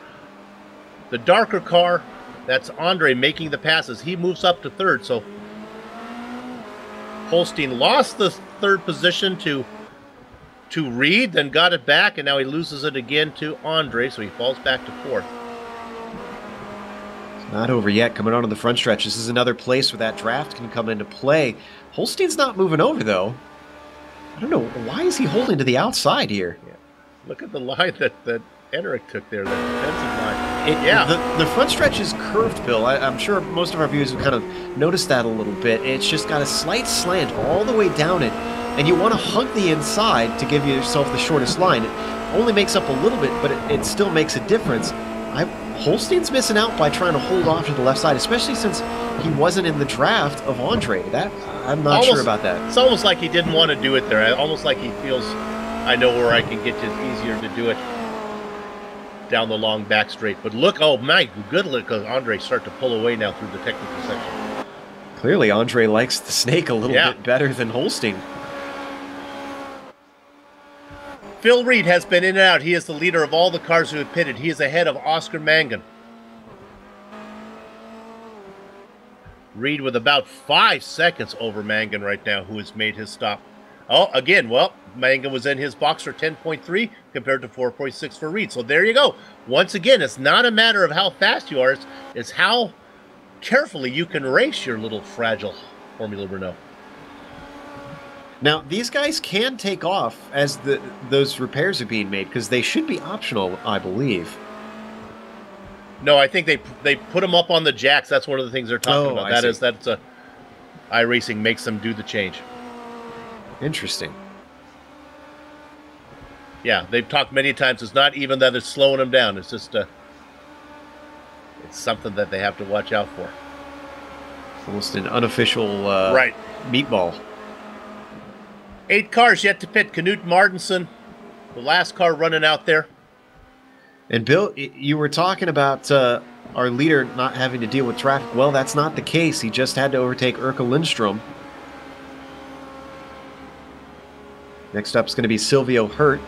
The darker car, that's Andre making the passes. He moves up to third, so Holstein lost the third position to Reed, then got it back, and now he loses it again to Andre, so he falls back to fourth. It's not over yet. Coming on to the front stretch. This is another place where that draft can come into play. Holstein's not moving over, though. I don't know. Why is he holding to the outside here? Yeah. Look at the line that Enric took there, that defensive line. The front stretch is curved, Bill. I'm sure most of our viewers have kind of noticed that a little bit. It's just got a slight slant all the way down it, and you want to hug the inside to give yourself the shortest line. It only makes up a little bit, but it still makes a difference. Holstein's missing out by trying to hold off to the left side, especially since he wasn't in the draft of Andre. I'm not sure about that. It's almost like he didn't want to do it there. Almost like he feels, I know where I can get it easier to do it down the long back straight. But look, oh my, good look, because Andre start to pull away now through the technical section. Clearly, Andre likes the snake a little bit better than Holstein. Phil Reed has been in and out. He is the leader of all the cars who have pitted. He is ahead of Oscar Mangan. Reed with about 5 seconds over Mangan right now, who has made his stop. Oh, again, well, Mangan was in his box for 10.3 compared to 4.6 for Reed. So there you go. Once again, it's not a matter of how fast you are. It's how carefully you can race your little fragile Formula Renault. Now, these guys can take off as those repairs are being made because they should be optional, I believe. No, I think they put them up on the jacks. That's one of the things they're talking about. That's iRacing makes them do the change. Interesting. Yeah, they've talked many times. It's not even that it's slowing them down. It's just it's something that they have to watch out for. Almost an unofficial meatball. 8 cars yet to pit. Knut Martinsen, the last car running out there. And Bill, you were talking about our leader not having to deal with traffic. Well, that's not the case. He just had to overtake Erka Lindstrom. Next up is going to be Silvio Hurt.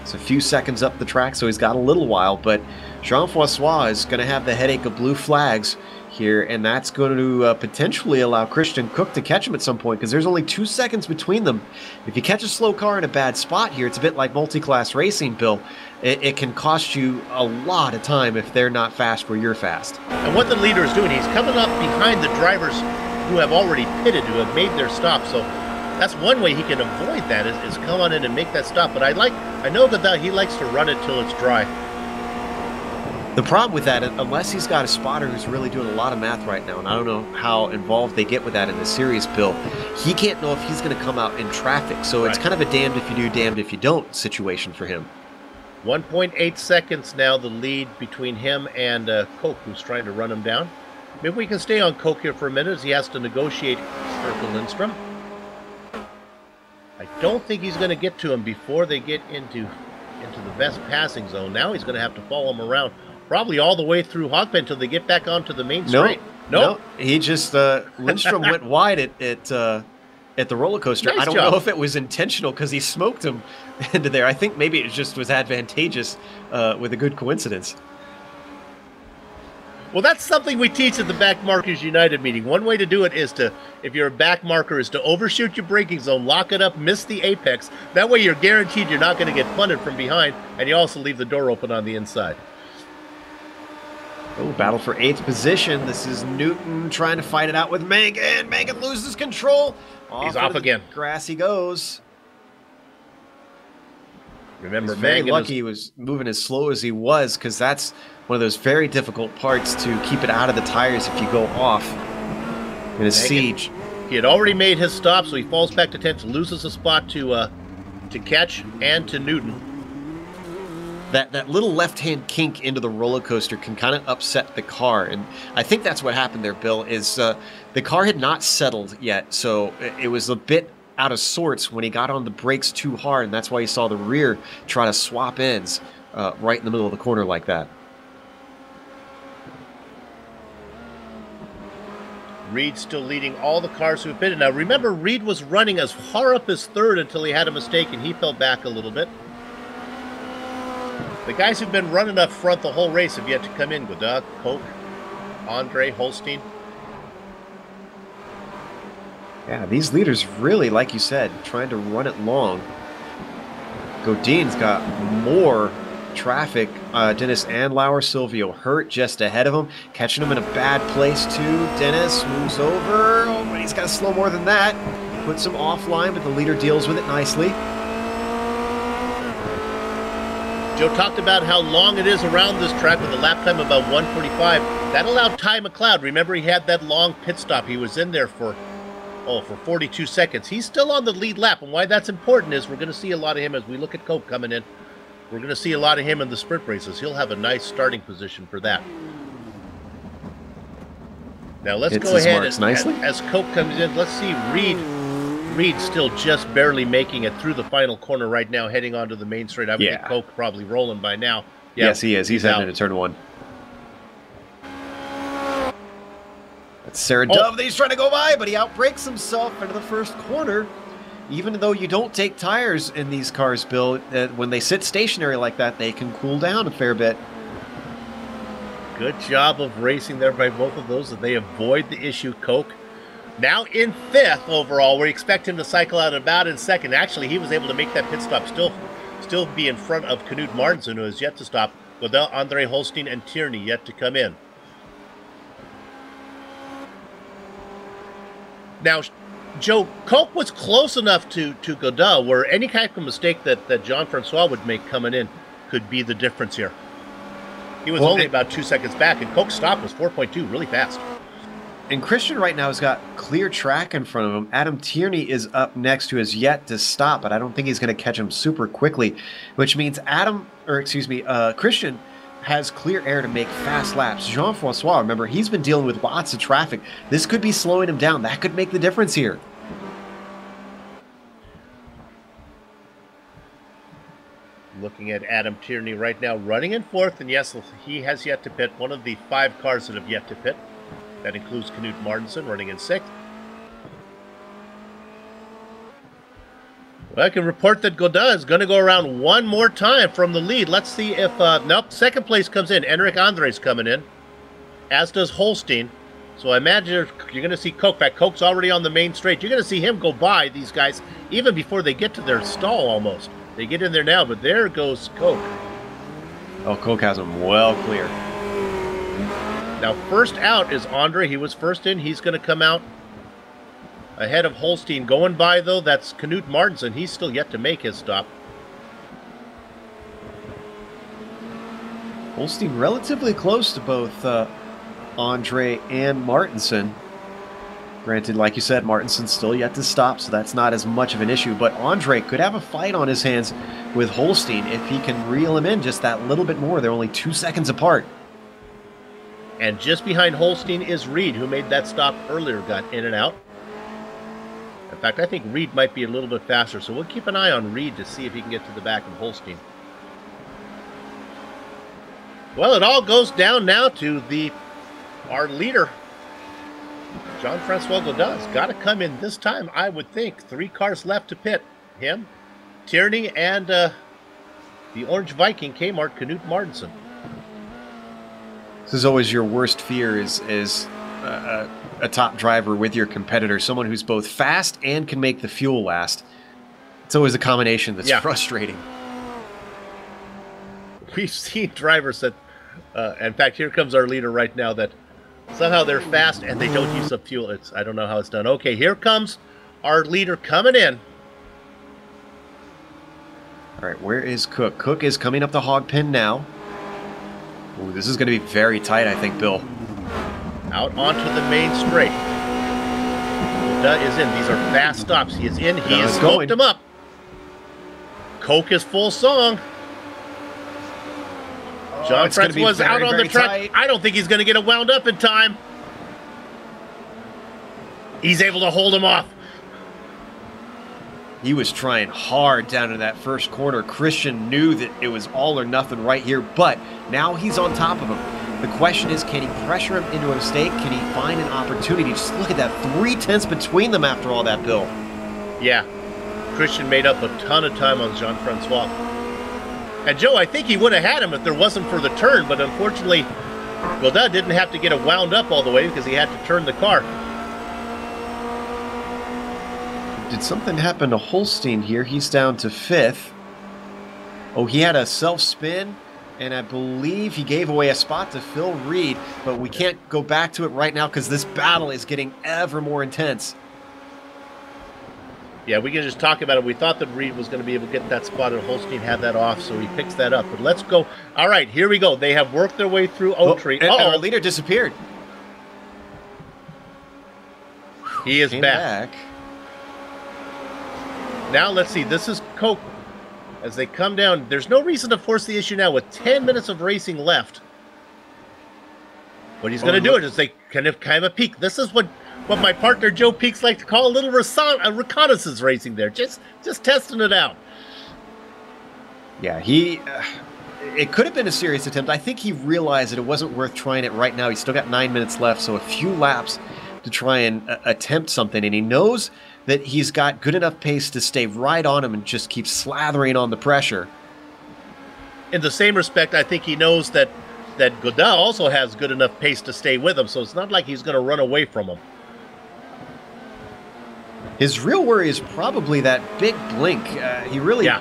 It's a few seconds up the track, so he's got a little while. But Jean-François is going to have the headache of blue flags here, and that's going to potentially allow Christian Cook to catch him at some point because there's only 2 seconds between them. If you catch a slow car in a bad spot here, it's a bit like multi-class racing, Bill. It can cost you a lot of time if they're not fast where you're fast. And what the leader is doing, he's coming up behind the drivers who have already pitted, who have made their stop. So that's one way he can avoid that is come on in and make that stop. But I know that he likes to run it till it's dry. The problem with that, unless he's got a spotter who's really doing a lot of math right now, and I don't know how involved they get with that in the series, Bill, he can't know if he's going to come out in traffic. So it's kind of a damned if you do, damned if you don't situation for him. 1.8 seconds now, the lead between him and Koch, who's trying to run him down. Maybe we can stay on Koch here for a minute as he has to negotiate Erka Lindstrom. I don't think he's going to get to him before they get into the best passing zone. Now he's going to have to follow him around, probably all the way through Hogpen until they get back onto the main straight. No, he just Lindstrom went wide at the roller coaster. Nice I don't job. know if it was intentional because he smoked him into there. I think maybe it just was advantageous with a good coincidence. Well, that's something we teach at the Back Markers United meeting. One way to do it is to, if you're a back marker, is to overshoot your braking zone, lock it up, miss the apex. That way you're guaranteed you're not going to get punted from behind, and you also leave the door open on the inside. Oh, battle for 8th position. This is Newton trying to fight it out with Megan. Megan loses control. He's off again. Grass he goes. Remember, He's very Megan lucky he was moving as slow as he was, because that's one of those very difficult parts to keep it out of the tires if you go off in a siege. He had already made his stop, so he falls back to 10th, loses a spot to Ketch and to Newton. That little left-hand kink into the roller coaster can kind of upset the car, and I think that's what happened there, Bill, is the car had not settled yet, so it was a bit out of sorts when he got on the brakes too hard, and that's why you saw the rear try to swap ends right in the middle of the corner like that. Reed still leading all the cars who have been in. Now remember, Reed was running as far up as 3rd until he had a mistake and he fell back a little bit. The guys who've been running up front the whole race have yet to come in. Godin, Koch, Andre, Holstein. Yeah, these leaders really, like you said, trying to run it long. Godin's got more traffic. Dennis Andlauer, Silvio Hurt just ahead of him, catching him in a bad place too. Dennis moves over. Oh, but he's got to slow more than that. Puts him offline, but the leader deals with it nicely. Joe talked about how long it is around this track with a lap time about 1:45. That allowed Ty McLeod. Remember, he had that long pit stop. He was in there for 42 seconds. He's still on the lead lap, and why that's important is we're going to see a lot of him as we look at Cope coming in. We're going to see a lot of him in the sprint races. He'll have a nice starting position for that. Now let's go ahead as Cope comes in. Let's see Reed still just barely making it through the final corner right now, heading onto the main straight. I would think Cope probably rolling by now. Yeah, yes, he is. He's heading into turn 1. That's Sarah Dove that he's trying to go by, but he outbrakes himself into the first corner. Even though you don't take tires in these cars, Bill, when they sit stationary like that, they can cool down a fair bit. Good job of racing there by both of those, that they avoid the issue. Koch now in 5th overall. We expect him to cycle out about in 2nd. Actually, he was able to make that pit stop, still be in front of Knut Martinsen, who has yet to stop. Godin, Andre Holstein, and Tierney yet to come in. Now, Joe, Koch was close enough to Godin where any kind of mistake that Jean-Francois would make coming in could be the difference here. He was only about 2 seconds back, and Koch's stop was 4.2, really fast. And Christian right now has got clear track in front of him. Adam Tierney is up next, who has yet to stop, but I don't think he's going to catch him super quickly, which means Christian has clear air to make fast laps. Jean-Francois, remember, he's been dealing with lots of traffic. This could be slowing him down. That could make the difference here. Looking at Adam Tierney right now, running in 4th, and yes, he has yet to pit. One of the 5 cars that have yet to pit. That includes Knut Martinsen running in 6th. Well, I can report that Godin is going to go around one more time from the lead. Let's see if... nope, 2nd place comes in. Enric Andres coming in, as does Holstein. So I imagine you're going to see Koch back. Koch's already on the main straight. You're going to see him go by these guys even before they get to their stall almost. They get in there now, but there goes Koch. Oh, Koch has him well clear. Now, first out is Andre. He was first in. He's going to come out ahead of Holstein. Going by, though, that's Knut Martinsen. He's still yet to make his stop. Holstein relatively close to both Andre and Martinsen. Granted, like you said, Martinsen's still yet to stop, so that's not as much of an issue. But Andre could have a fight on his hands with Holstein if he can reel him in just that little bit more. They're only 2 seconds apart. And just behind Holstein is Reed, who made that stop earlier, got in and out. In fact, I think Reed might be a little bit faster, so we'll keep an eye on Reed to see if he can get to the back of Holstein. Well, it all goes down now to our leader, Jean-Francois Godin's got to come in this time, I would think. 3 cars left to pit. Him, Tierney, and the Orange Viking Kmart, Knut Martinsen. This is always your worst fear is a top driver with your competitor, someone who's both fast and can make the fuel last. It's always a combination that's frustrating. We've seen drivers that In fact, here comes our leader right now that somehow they're fast and they don't use up fuel. I don't know how it's done. Okay, here comes our leader coming in. All right, where is Cook? Cook is coming up the hog pin now. Ooh, this is going to be very tight, I think, Bill. Out onto the main straight. Duh is in. These are fast stops. He is in. He has smoked him up. Coke is full song. John Francois out on the track. Tight. I don't think he's going to get it wound up in time. He's able to hold him off. He was trying hard down in that first corner. Christian knew that it was all or nothing right here, but now he's on top of him. The question is, can he pressure him into a mistake? Can he find an opportunity? Just look at that, 3/10 between them after all that, Bill. Yeah, Christian made up a ton of time on Jean-Francois. And Joe, I think he would have had him if there wasn't for the turn, but unfortunately, Godin didn't have to get it wound up all the way because he had to turn the car. Did something happen to Holstein here? He's down to 5th. Oh, he had a self-spin, and I believe he gave away a spot to Phil Reed, but we can't go back to it right now because this battle is getting ever more intense. Yeah, we can just talk about it. We thought that Reed was going to be able to get that spot, and Holstein had that off, so he picks that up. But let's go. All right, here we go. They have worked their way through Oak Tree. And our leader disappeared. He is back. Now, let's see. This is Coke. As they come down, there's no reason to force the issue now with 10 minutes of racing left. What he's going to do is they kind of a peek. This is what my partner Joe Peaks likes to call a little reconnaissance racing there. Just testing it out. Yeah, it could have been a serious attempt. I think he realized that it wasn't worth trying it right now. He's still got 9 minutes left, so a few laps to try and attempt something. And he knows that he's got good enough pace to stay right on him and just keep slathering on the pressure. In the same respect, I think he knows that Godin also has good enough pace to stay with him, so it's not like he's going to run away from him. His real worry is probably that big blink. He really... Yeah.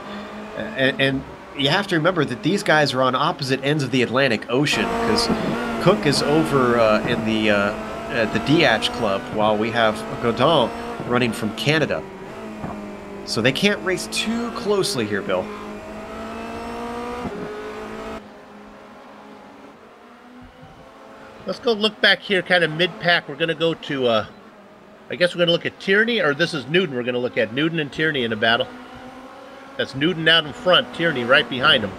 And you have to remember that these guys are on opposite ends of the Atlantic Ocean, because Cook is over in the DH Club, while we have Godin running from Canada. So they can't race too closely here, Bill. Let's go look back here, kind of mid-pack. We're going to go to, I guess we're going to look at Tierney, or this is Newton we're going to look at. Newton and Tierney in a battle. That's Newton out in front, Tierney right behind him.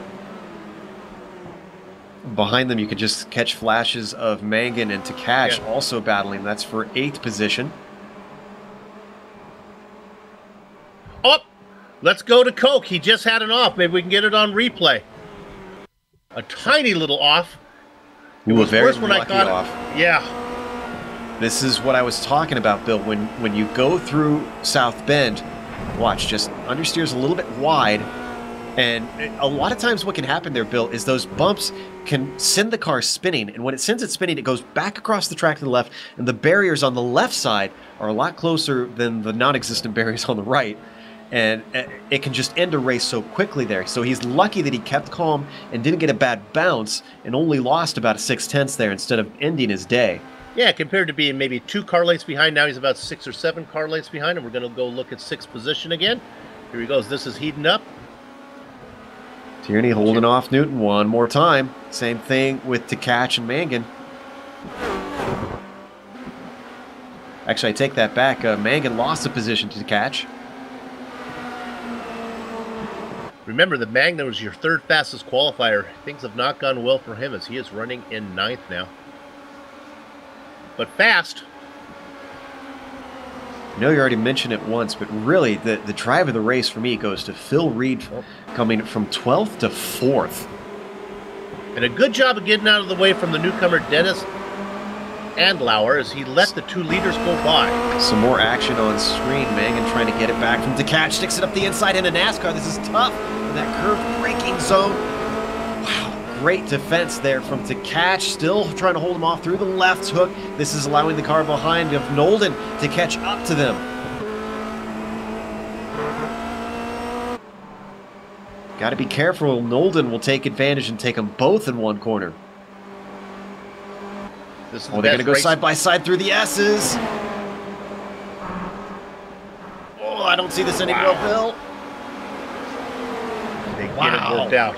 Behind them, you could just catch flashes of Mangan and Tkach also battling. That's for 8th position. Oh, let's go to Coke. He just had an off. Maybe we can get it on replay. A tiny little off. It was very worse when I got off. Yeah. This is what I was talking about, Bill. When you go through South Bend, watch, just understeer's a little bit wide. And a lot of times what can happen there, Bill, is those bumps can send the car spinning. And when it sends it spinning, it goes back across the track to the left. And the barriers on the left side are a lot closer than the non-existent barriers on the right. And it can just end a race so quickly there. So he's lucky that he kept calm and didn't get a bad bounce and only lost about 6/10 there instead of ending his day. Yeah, compared to being maybe 2 car lengths behind, now he's about 6 or 7 car lengths behind, and we're going to go look at 6th position again. Here he goes. This is heating up. Tierney holding off Newton one more time. Same thing with Tkach and Mangan. Actually, I take that back. Mangan lost the position to Tkach. Remember that Magna was your 3rd fastest qualifier. Things have not gone well for him as he is running in 9th now. But fast. I know you already mentioned it once, but really the drive of the race for me goes to Phil Reed, coming from 12th to 4th. And a good job of getting out of the way from the newcomer Dennis and Lauer as he let the 2 leaders go by. Some more action on screen. Mangan trying to get it back from Tkach. Sticks it up the inside into NASCAR. This is tough in that curved braking zone. Wow, great defense there from Tkach. Still trying to hold him off through the left hook. This is allowing the car behind of Nolden to catch up to them. Got to be careful. Nolden will take advantage and take them both in one corner. This is they're going to go side by side through the S's. Oh, I don't see this ending well, Bill. They get it worked out.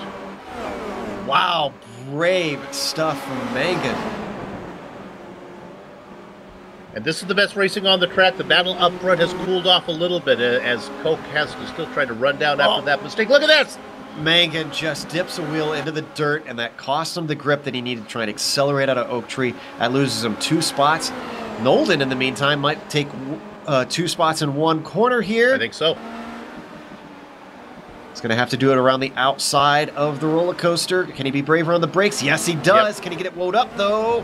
Wow, brave stuff from Mangan. And this is the best racing on the track. The battle up front has cooled off a little bit as Coke has to still try to run down after that mistake. Look at this! Mangan just dips a wheel into the dirt, and that cost him the grip that he needed to try and accelerate out of Oak Tree. That loses him 2 spots. Nolden, in the meantime, might take 2 spots in one corner here. I think so. He's going to have to do it around the outside of the roller coaster. Can he be braver on the brakes? Yes, he does. Yep. Can he get it wound up, though?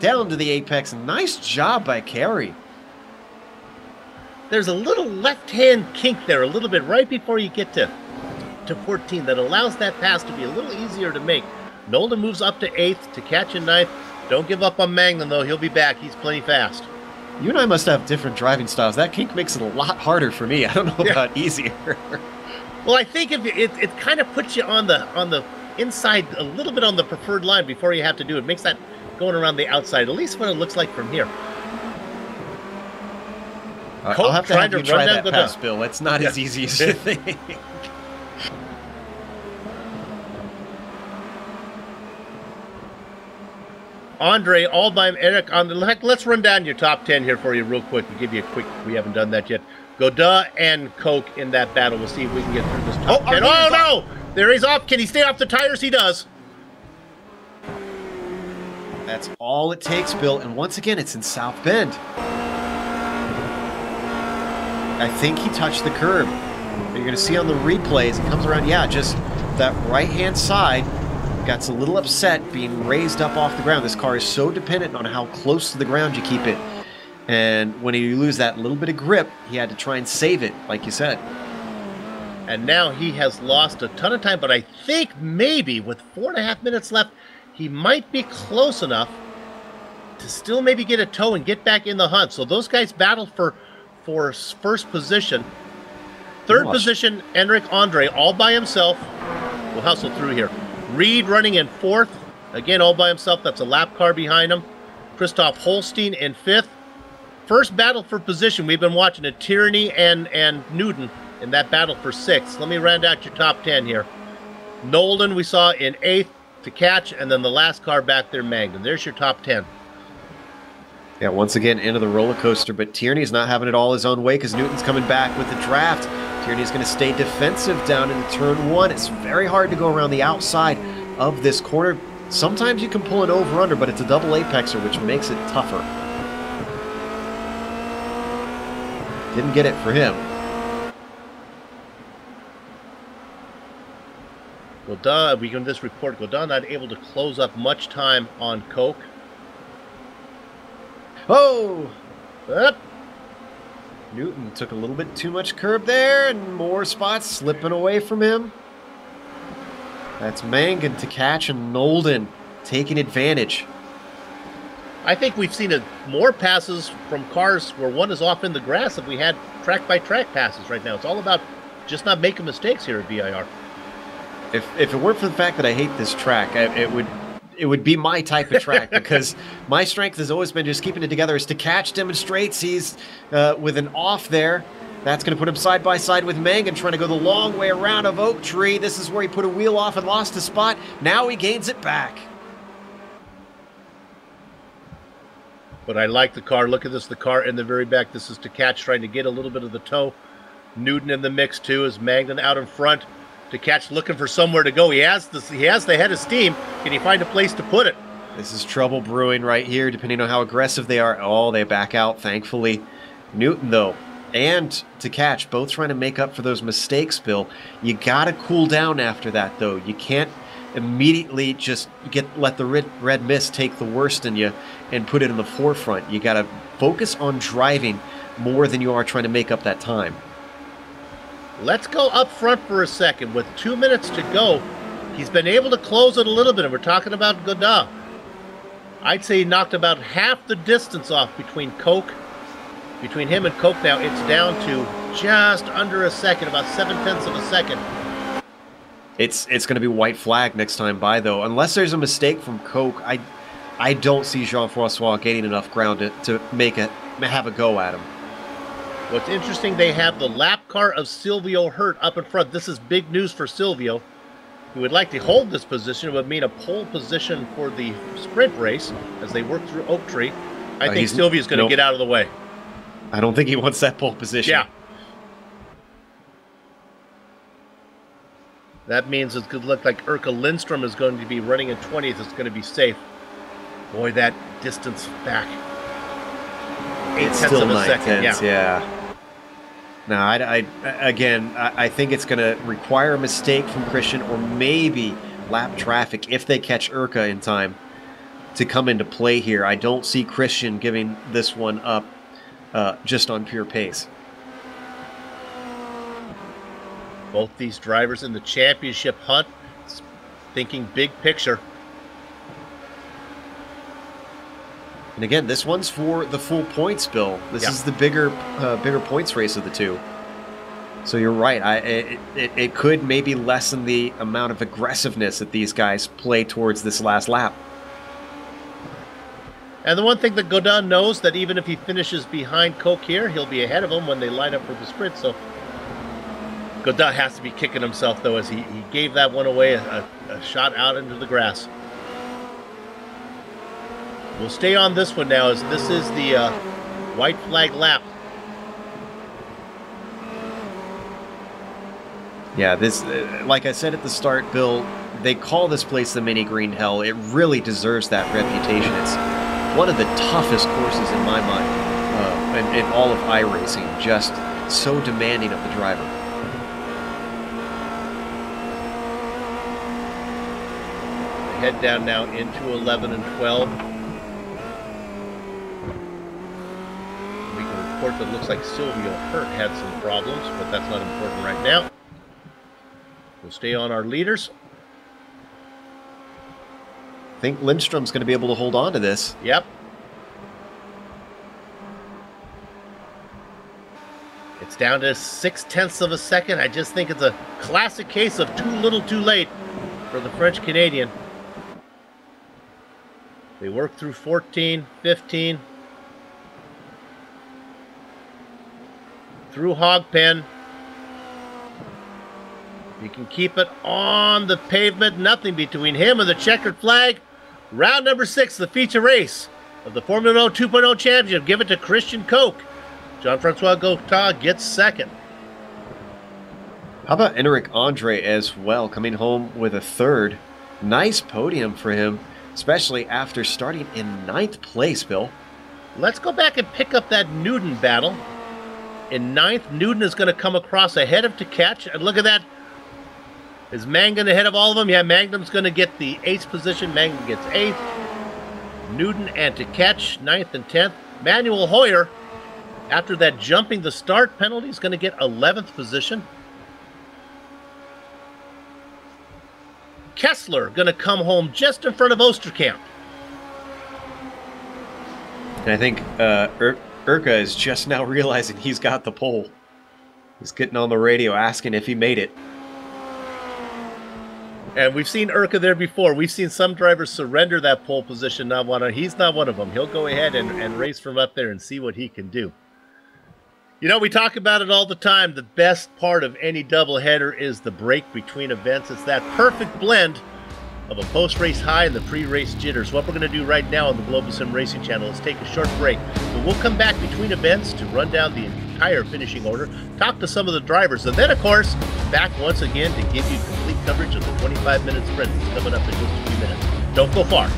Down to the apex. Nice job by Carey. There's a little left-hand kink there, a little bit right before you get to 14 that allows that pass to be a little easier to make. Nolden moves up to 8th to catch in 9th. Don't give up on Mangan, though. He'll be back. He's plenty fast. You and I must have different driving styles. That kink makes it a lot harder for me. I don't know about easier. Well, I think if it kind of puts you on the inside a little bit on the preferred line before you have to do it. Makes that going around the outside, at least what it looks like from here. I'll have to have you try that pass, Bill. It's not as easy as you think. Andre, all by Eric on the left. Let's run down your top 10 here for you real quick and give you a quick. We haven't done that yet. Godin and Coke in that battle. We'll see if we can get through this top 10. Oh, no! There he's off. Can he stay off the tires? He does. That's all it takes, Bill. And once again, it's in South Bend. I think he touched the curb. You're going to see on the replays, it comes around, just that right-hand side got a little upset being raised up off the ground. This car is so dependent on how close to the ground you keep it. And when you lose that little bit of grip, he had to try and save it, like you said. And now he has lost a ton of time, but I think maybe with 4.5 minutes left, he might be close enough to still maybe get a tow and get back in the hunt. So those guys battle for first position. Third position, Enric Andre, all by himself. We'll hustle through here. Reed running in 4th. Again, all by himself. That's a lap car behind him. Christoph Holstein in 5th. First battle for position. We've been watching it. Tierney and Newton in that battle for 6th. Let me round out your top 10 here. Nolden we saw in 8th to catch, and then the last car back there, Mangan. There's your top 10. Yeah, once again, into the roller coaster, but Tierney's not having it all his own way because Newton's coming back with the draft. Tierney's going to stay defensive down into turn 1. It's very hard to go around the outside of this corner. Sometimes you can pull an over-under, but it's a double apexer, which makes it tougher. Didn't get it for him. Godin, we can this report, Godin not able to close up much time on Coke. Oh! Up. Newton took a little bit too much curb there, and more spots slipping away from him. That's Mangan to catch, and Nolden taking advantage. I think we've seen more passes from cars where one is off in the grass if we had track-by-track passes right now. It's all about just not making mistakes here at VIR. If it weren't for the fact that I hate this track, it would be my type of track because my strength has always been just keeping it together. As to catch demonstrates, he's with an off there. That's going to put him side by side with Mangan, trying to go the long way around of Oak Tree. This is where he put a wheel off and lost a spot. Now he gains it back. But I like the car. Look at this, the car in the very back. This is to catch, trying to get a little bit of the tow. Newton in the mix too, as Mangan out in front. To catch, looking for somewhere to go. He has the head of steam. Can he find a place to put it? This is trouble brewing right here, depending on how aggressive they are. Oh, they back out, thankfully. Newton, though, and to catch, both trying to make up for those mistakes, Bill. You got to cool down after that, though. You can't immediately just let the red mist take the worst in you and put it in the forefront. You got to focus on driving more than you are trying to make up that time. Let's go up front for a second. With 2 minutes to go, he's been able to close it a little bit, and we're talking about Godin. I'd say he knocked about half the distance off between him and Coke now. It's down to just under a second, about 0.7 of a second. It's going to be white flag next time by, though. Unless there's a mistake from Coke, I don't see Jean-Francois gaining enough ground to have a go at him. What's interesting, they have the lap car of Silvio Hurt up in front. This is big news for Silvio. He would like to hold this position. It would mean a pole position for the sprint race as they work through Oak Tree. I think Silvio's going to get out of the way. I don't think he wants that pole position. Yeah. That means it could look like Erka Lindstrom is going to be running in 20th. It's going to be safe. Boy, that distance back. 8/10 of a second. Yeah. No, I think it's going to require a mistake from Christian or maybe lap traffic if they catch Erka in time to come into play here. I don't see Christian giving this one up just on pure pace. Both these drivers in the championship hunt thinking big picture. And again, this one's for the full points, Bill. This is the bigger points race of the two. So you're right. It could maybe lessen the amount of aggressiveness that these guys play towards this last lap. And the one thing that Godin knows, that even if he finishes behind Koch here, he'll be ahead of him when they line up for the sprint. So Godin has to be kicking himself, though, as he gave that one away, a shot out into the grass. We'll stay on this one now, as this is the white flag lap. Yeah, this, like I said at the start, Bill, they call this place the mini green hell. It really deserves that reputation. It's one of the toughest courses in my mind, in all of iRacing. Just so demanding of the driver. Head down now into 11 and 12. We can report that it looks like Silvio Hurt had some problems, but that's not important right now. We'll stay on our leaders. I think Lindstrom's going to be able to hold on to this. Yep. It's down to 0.6 of a second. I just think it's a classic case of too little too late for the French Canadian. They work through 14, 15. Through Hogpen. You can keep it on the pavement. Nothing between him and the checkered flag. Round number 6, the feature race of the Formula Renault 2.0 Championship. Give it to Christian Koch. Jean-Francois Gautard gets second. How about Enric Andre as well, coming home with a third? Nice podium for him, especially after starting in 9th place, Bill. Let's go back and pick up that Newton battle. In 9th, Newton is going to come across ahead of Tkach. And look at that. Is Mangan ahead of all of them? Yeah, Magnum's going to get the 8th position. Mangan gets 8th. Newton and Tkach, 9th and 10th. Manuel Hoyer, after that jumping the start penalty, is going to get 11th position. Kessler going to come home just in front of Osterkamp. And I think Erka is just now realizing he's got the pole. He's getting on the radio asking if he made it. And we've seen Erka there before. We've seen some drivers surrender that pole position. He's not one of them. He'll go ahead and race from up there and see what he can do. You know, we talk about it all the time. The best part of any doubleheader is the break between events. It's that perfect blend of a post-race high and the pre-race jitters. What we're going to do right now on the Global Sim Racing channel is take a short break. But we'll come back between events to run down the entire finishing order, talk to some of the drivers, and then, of course, back once again to give you complete coverage of the 25-minute sprint that's coming up in just a few minutes. Don't go far.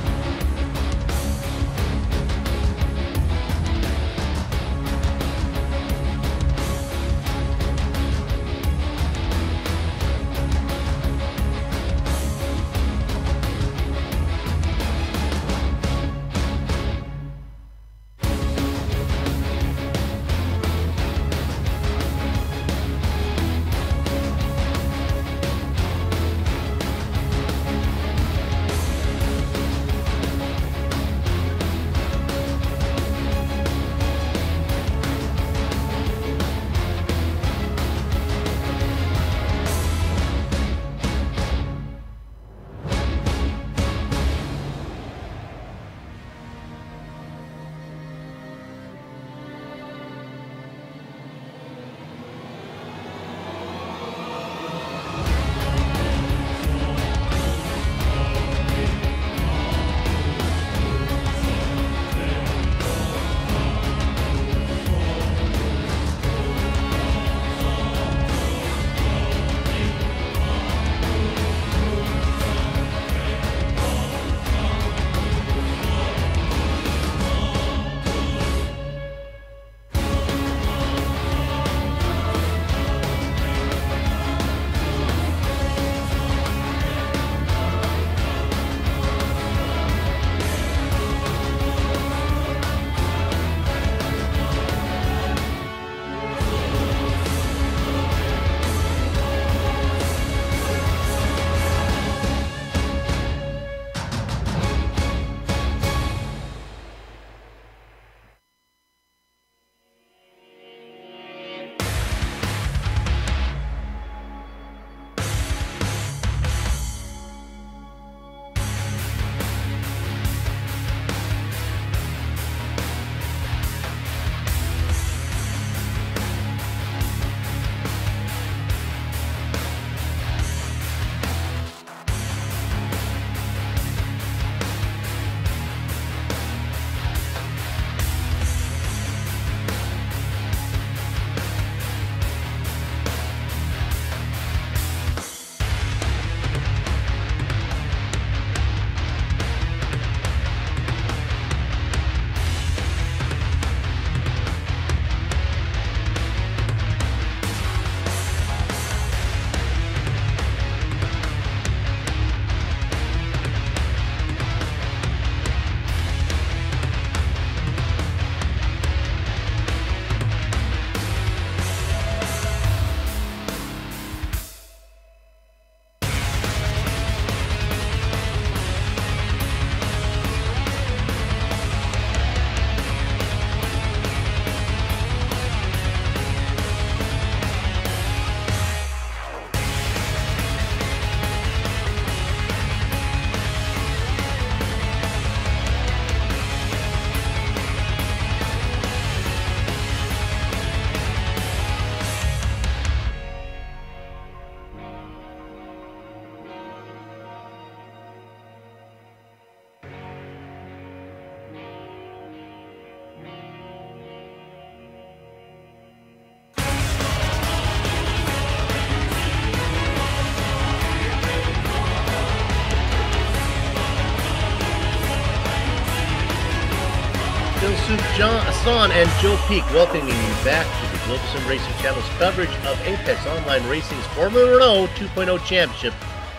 Hassan and Joe Peak welcoming you back to the Global Sim Racing Channel's coverage of Apex Online Racing's Formula Renault 2.0 Championship,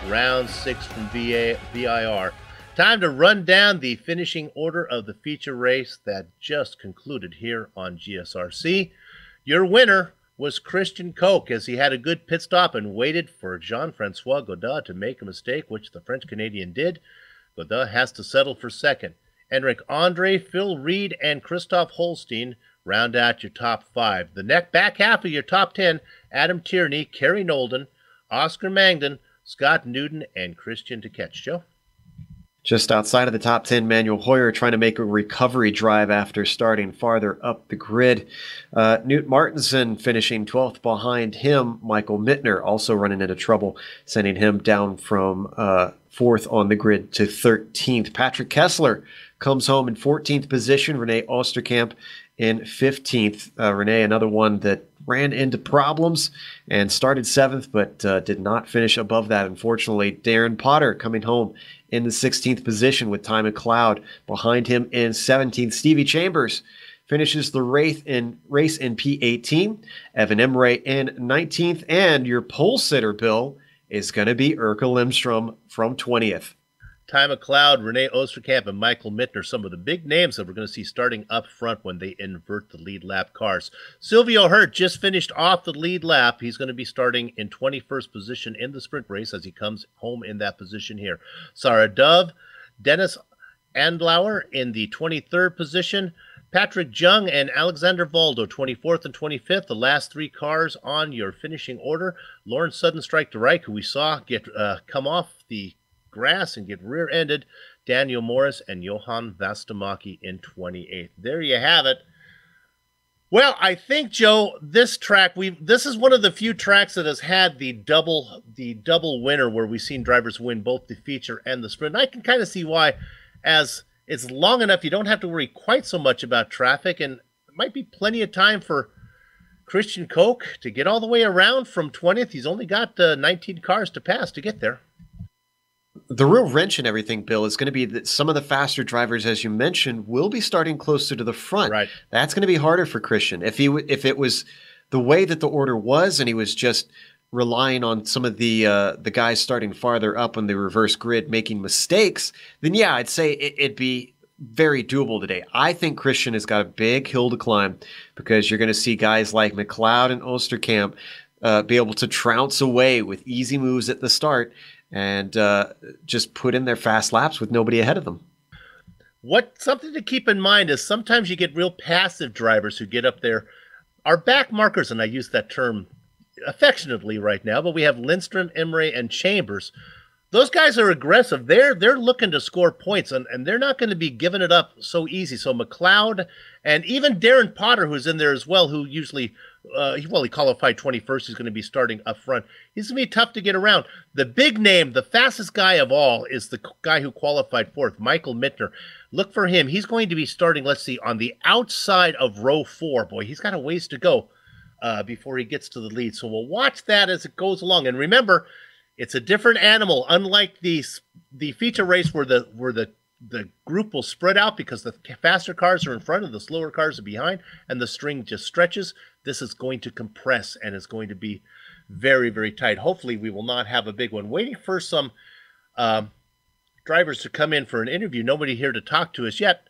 Round 6 from VIR. Time to run down the finishing order of the feature race that just concluded here on GSRC. Your winner was Christian Koch, as he had a good pit stop and waited for Jean-Francois Godard to make a mistake, which the French-Canadian did. Godard has to settle for second. Enric Andre, Phil Reed, and Christoph Holstein round out your top 5. The back half of your top 10, Adam Tierney, Kerry Nolden, Oscar Mangdon, Scott Newton, and Christian Teketch. Joe? Just outside of the top 10, Manuel Hoyer trying to make a recovery drive after starting farther up the grid. Knut Martinsen finishing 12th behind him. Michael Mittner also running into trouble, sending him down from 4th on the grid to 13th. Patrick Kessler comes home in 14th position. Renee Osterkamp in 15th. Renee, another one that ran into problems and started 7th, but did not finish above that, unfortunately. Darren Potter coming home in the 16th position with Ty McLeod behind him in 17th. Stevie Chambers finishes the race in P18. Evan Emre in 19th. And your pole sitter, Bill, is going to be Urkel Limstrom from 20th. Ty McLeod, Renee Osterkamp, and Michael Mittner, some of the big names that we're going to see starting up front when they invert the lead lap cars. Silvio Hurt just finished off the lead lap. He's going to be starting in 21st position in the sprint race as he comes home in that position here. Sarah Dove, Dennis Andlauer in the 23rd position. Patrick Jung and Alexander Valdo, 24th and 25th, the last 3 cars on your finishing order. Lauren Suddenstrike to right, who we saw get come off the grass and get rear-ended. Daniel Morris and Johan Vastamaki in 28th. There you have it. Well, I think, Joe, this track, this is one of the few tracks that has had the double winner where we've seen drivers win both the feature and the sprint. And I can kind of see why, as it's long enough, you don't have to worry quite so much about traffic, and it might be plenty of time for Christian Koch to get all the way around from 20th. He's only got 19 cars to pass to get there. The real wrench in everything, Bill, is going to be that some of the faster drivers, as you mentioned, will be starting closer to the front. Right. That's going to be harder for Christian. If it was the way that the order was and he was just relying on some of the guys starting farther up on the reverse grid making mistakes, then yeah, I'd say it'd be very doable today. I think Christian has got a big hill to climb because you're going to see guys like McLeod and Osterkamp be able to trounce away with easy moves at the start and just put in their fast laps with nobody ahead of them. Something to keep in mind is sometimes you get real passive drivers who get up there. Our back markers, and I use that term affectionately right now, but we have Lindstrom, Emre, and Chambers. Those guys are aggressive. They're looking to score points, and they're not going to be giving it up so easy. So McLeod and even Darren Potter, who's in there as well, who usually he qualified 21st. He's going to be starting up front. He's going to be tough to get around. The big name, the fastest guy of all, is the guy who qualified 4th, Michael Mittner. Look for him. He's going to be starting, let's see, on the outside of row 4. Boy, he's got a ways to go before he gets to the lead. So we'll watch that as it goes along. And remember, it's a different animal. Unlike the feature race where the group will spread out because the faster cars are in front and the slower cars are behind, and the string just stretches. This is going to compress, and it's going to be very, very tight. Hopefully, we will not have a big one. Waiting for some drivers to come in for an interview. Nobody here to talk to us yet.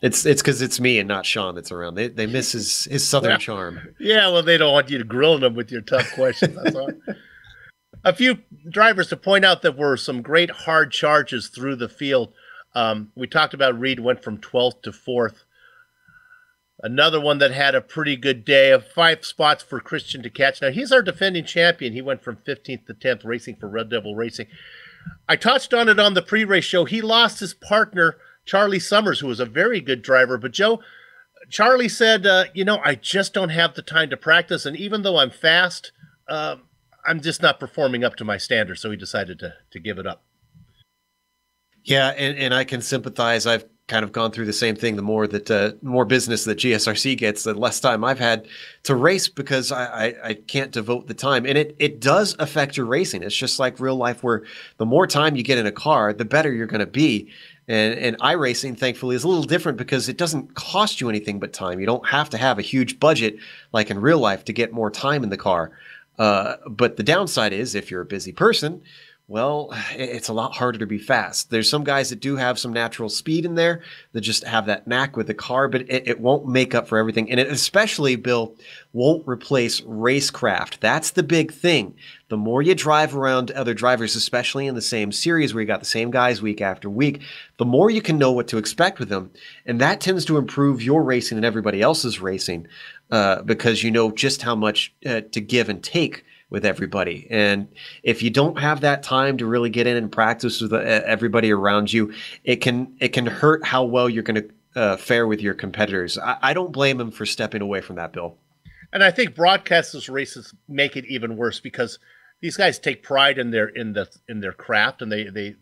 It's because it's me and not Sean that's around. They miss his southern charm. Yeah, well, they don't want you to grill them with your tough questions. That's all. A few drivers to point out that were some great hard charges through the field. We talked about Reed went from 12th to 4th. Another one that had a pretty good day of 5 spots for Christian Teketch. Now, he's our defending champion. He went from 15th to 10th, racing for Red Devil Racing. I touched on it on the pre-race show. He lost his partner, Charlie Summers, who was a very good driver. But, Joe, Charlie said, I just don't have the time to practice. And even though I'm fast, I'm just not performing up to my standards. So he decided to give it up. Yeah, and I can sympathize. I've kind of gone through the same thing. The more business that GSRC gets, the less time I've had to race because I can't devote the time. And it does affect your racing. It's just like real life where the more time you get in a car, the better you're going to be. And iRacing, thankfully, is a little different because it doesn't cost you anything but time. You don't have to have a huge budget like in real life to get more time in the car. But the downside is if you're a busy person, well, it's a lot harder to be fast. There's some guys that do have some natural speed in there that just have that knack with the car, but it won't make up for everything. And it especially, Bill, won't replace racecraft. That's the big thing. The more you drive around other drivers, especially in the same series where you got the same guys week after week, the more you can know what to expect with them. And that tends to improve your racing and everybody else's racing because you know just how much to give and take with everybody. And if you don't have that time to really get in and practice with everybody around you, it can hurt how well you're going to fare with your competitors. I don't blame them for stepping away from that, Bill. And I think broadcasters races make it even worse because these guys take pride in their craft, and they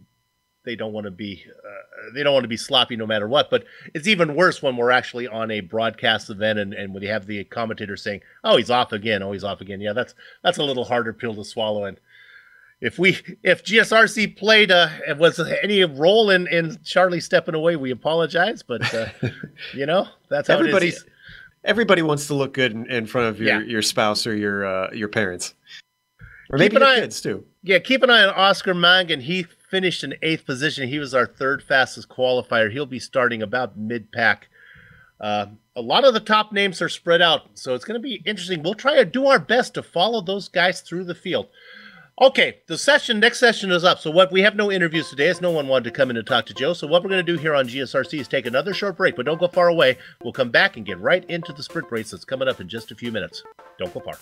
don't want to be sloppy no matter what. But it's even worse when we're actually on a broadcast event and when you have the commentator saying, "Oh, he's off again. Oh, he's off again." Yeah, that's a little harder pill to swallow. And if GSRC played and was any role in Charlie stepping away, we apologize. But that's how it is. Everybody wants to look good in front of your spouse or your parents, or maybe your kids too. Yeah, keep an eye on Oscar Mangan. He finished in 8th position. He was our 3rd fastest qualifier. He'll be starting about mid-pack. A lot of the top names are spread out, so it's going to be interesting. We'll try to do our best to follow those guys through the field. Okay, next session is up. So we have no interviews today, as no one wanted to come in and talk to Joe. So what we're going to do here on GSRC is take another short break, but don't go far away. We'll come back and get right into the sprint race that's coming up in just a few minutes. Don't go far.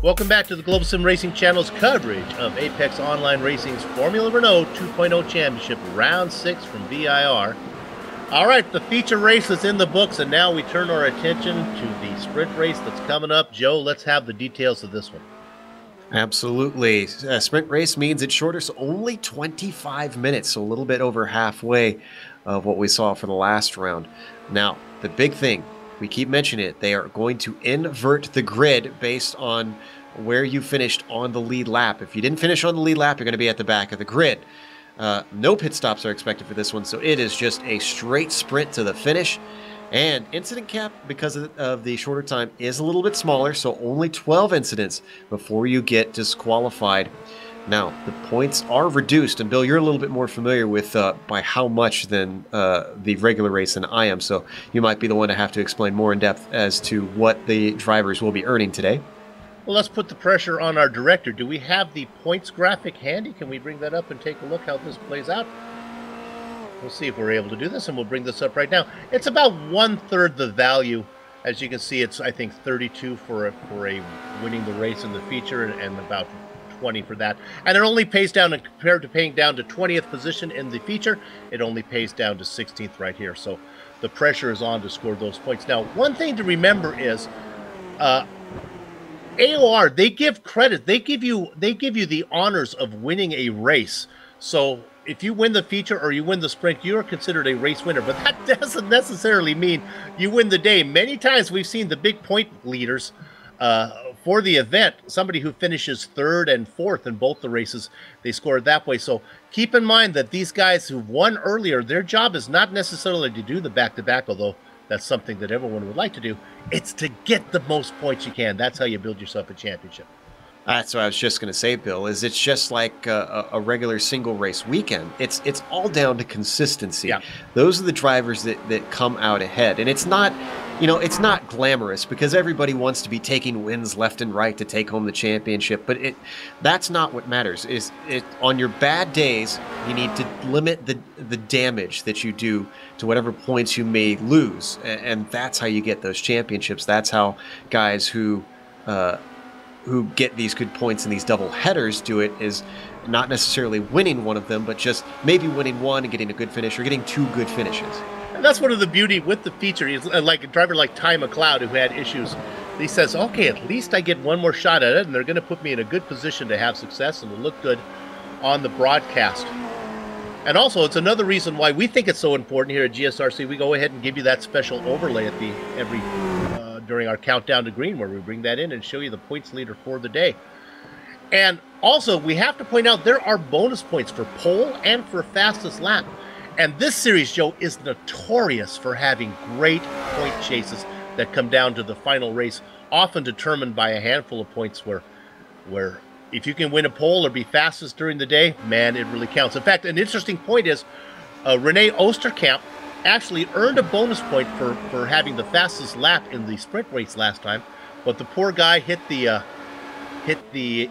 Welcome back to the Global Sim Racing Channel's coverage of Apex Online Racing's Formula Renault 2.0 Championship Round 6 from VIR. All right, the feature race is in the books, and now we turn our attention to the sprint race that's coming up. Joe, let's have the details of this one. Absolutely. Sprint race means it's shorter, so only 25 minutes, so a little bit over halfway of what we saw for the last round. Now, the big thing, we keep mentioning it, they are going to invert the grid based on where you finished on the lead lap. If you didn't finish on the lead lap, you're going to be at the back of the grid. No pit stops are expected for this one, so it is just a straight sprint to the finish. And incident cap, because of the shorter time, is a little bit smaller, so only 12 incidents before you get disqualified. Now, the points are reduced, and Bill, you're a little bit more familiar with by how much than the regular race than I am, so you might be the one to have to explain more in depth as to what the drivers will be earning today. Well, let's put the pressure on our director. Do we have the points graphic handy? Can we bring that up and take a look how this plays out? We'll see if we're able to do this, and we'll bring this up right now. It's about 1/3 the value. As you can see, it's, I think, 32 for a winning the race in the feature, and about 20 for that. And it only pays down, and compared to paying down to 20th position in the feature, it only pays down to 16th right here. So the pressure is on to score those points. Now, one thing to remember is AOR, they give credit. They give you the honors of winning a race. So if you win the feature or you win the sprint, you are considered a race winner. But that doesn't necessarily mean you win the day. Many times we've seen the big point leaders for the event, somebody who finishes 3rd and 4th in both the races, they score it that way. So keep in mind that these guys who won earlier, their job is not necessarily to do the back-to-back, although that's something that everyone would like to do. It's to get the most points you can. That's how you build yourself a championship. That's what I was just going to say, Bill, is it's just like a regular single race weekend. It's all down to consistency. Yeah. Those are the drivers that come out ahead. And it's not, it's not glamorous because everybody wants to be taking wins left and right to take home the championship. But that's not what matters. On your bad days, you need to limit the damage that you do to whatever points you may lose. And that's how you get those championships. That's how guys who get these good points in these double headers do it, is not necessarily winning one of them, but just maybe winning one and getting a good finish or getting 2 good finishes. And that's one of the beauty with the feature. Is like a driver like Ty McLeod who had issues. He says, okay, at least I get one more shot at it, and they're going to put me in a good position to have success and to look good on the broadcast. And also, it's another reason why we think it's so important here at GSRC. We go ahead and give you that special overlay at during our countdown to green, where we bring that in and show you the points leader for the day. And also, we have to point out there are bonus points for pole and for fastest lap. And this series, Joe, is notorious for having great point chases that come down to the final race, often determined by a handful of points where if you can win a pole or be fastest during the day, man, it really counts. In fact, an interesting point is Renee Osterkamp actually earned a bonus point for having the fastest lap in the sprint race last time, but the poor guy hit the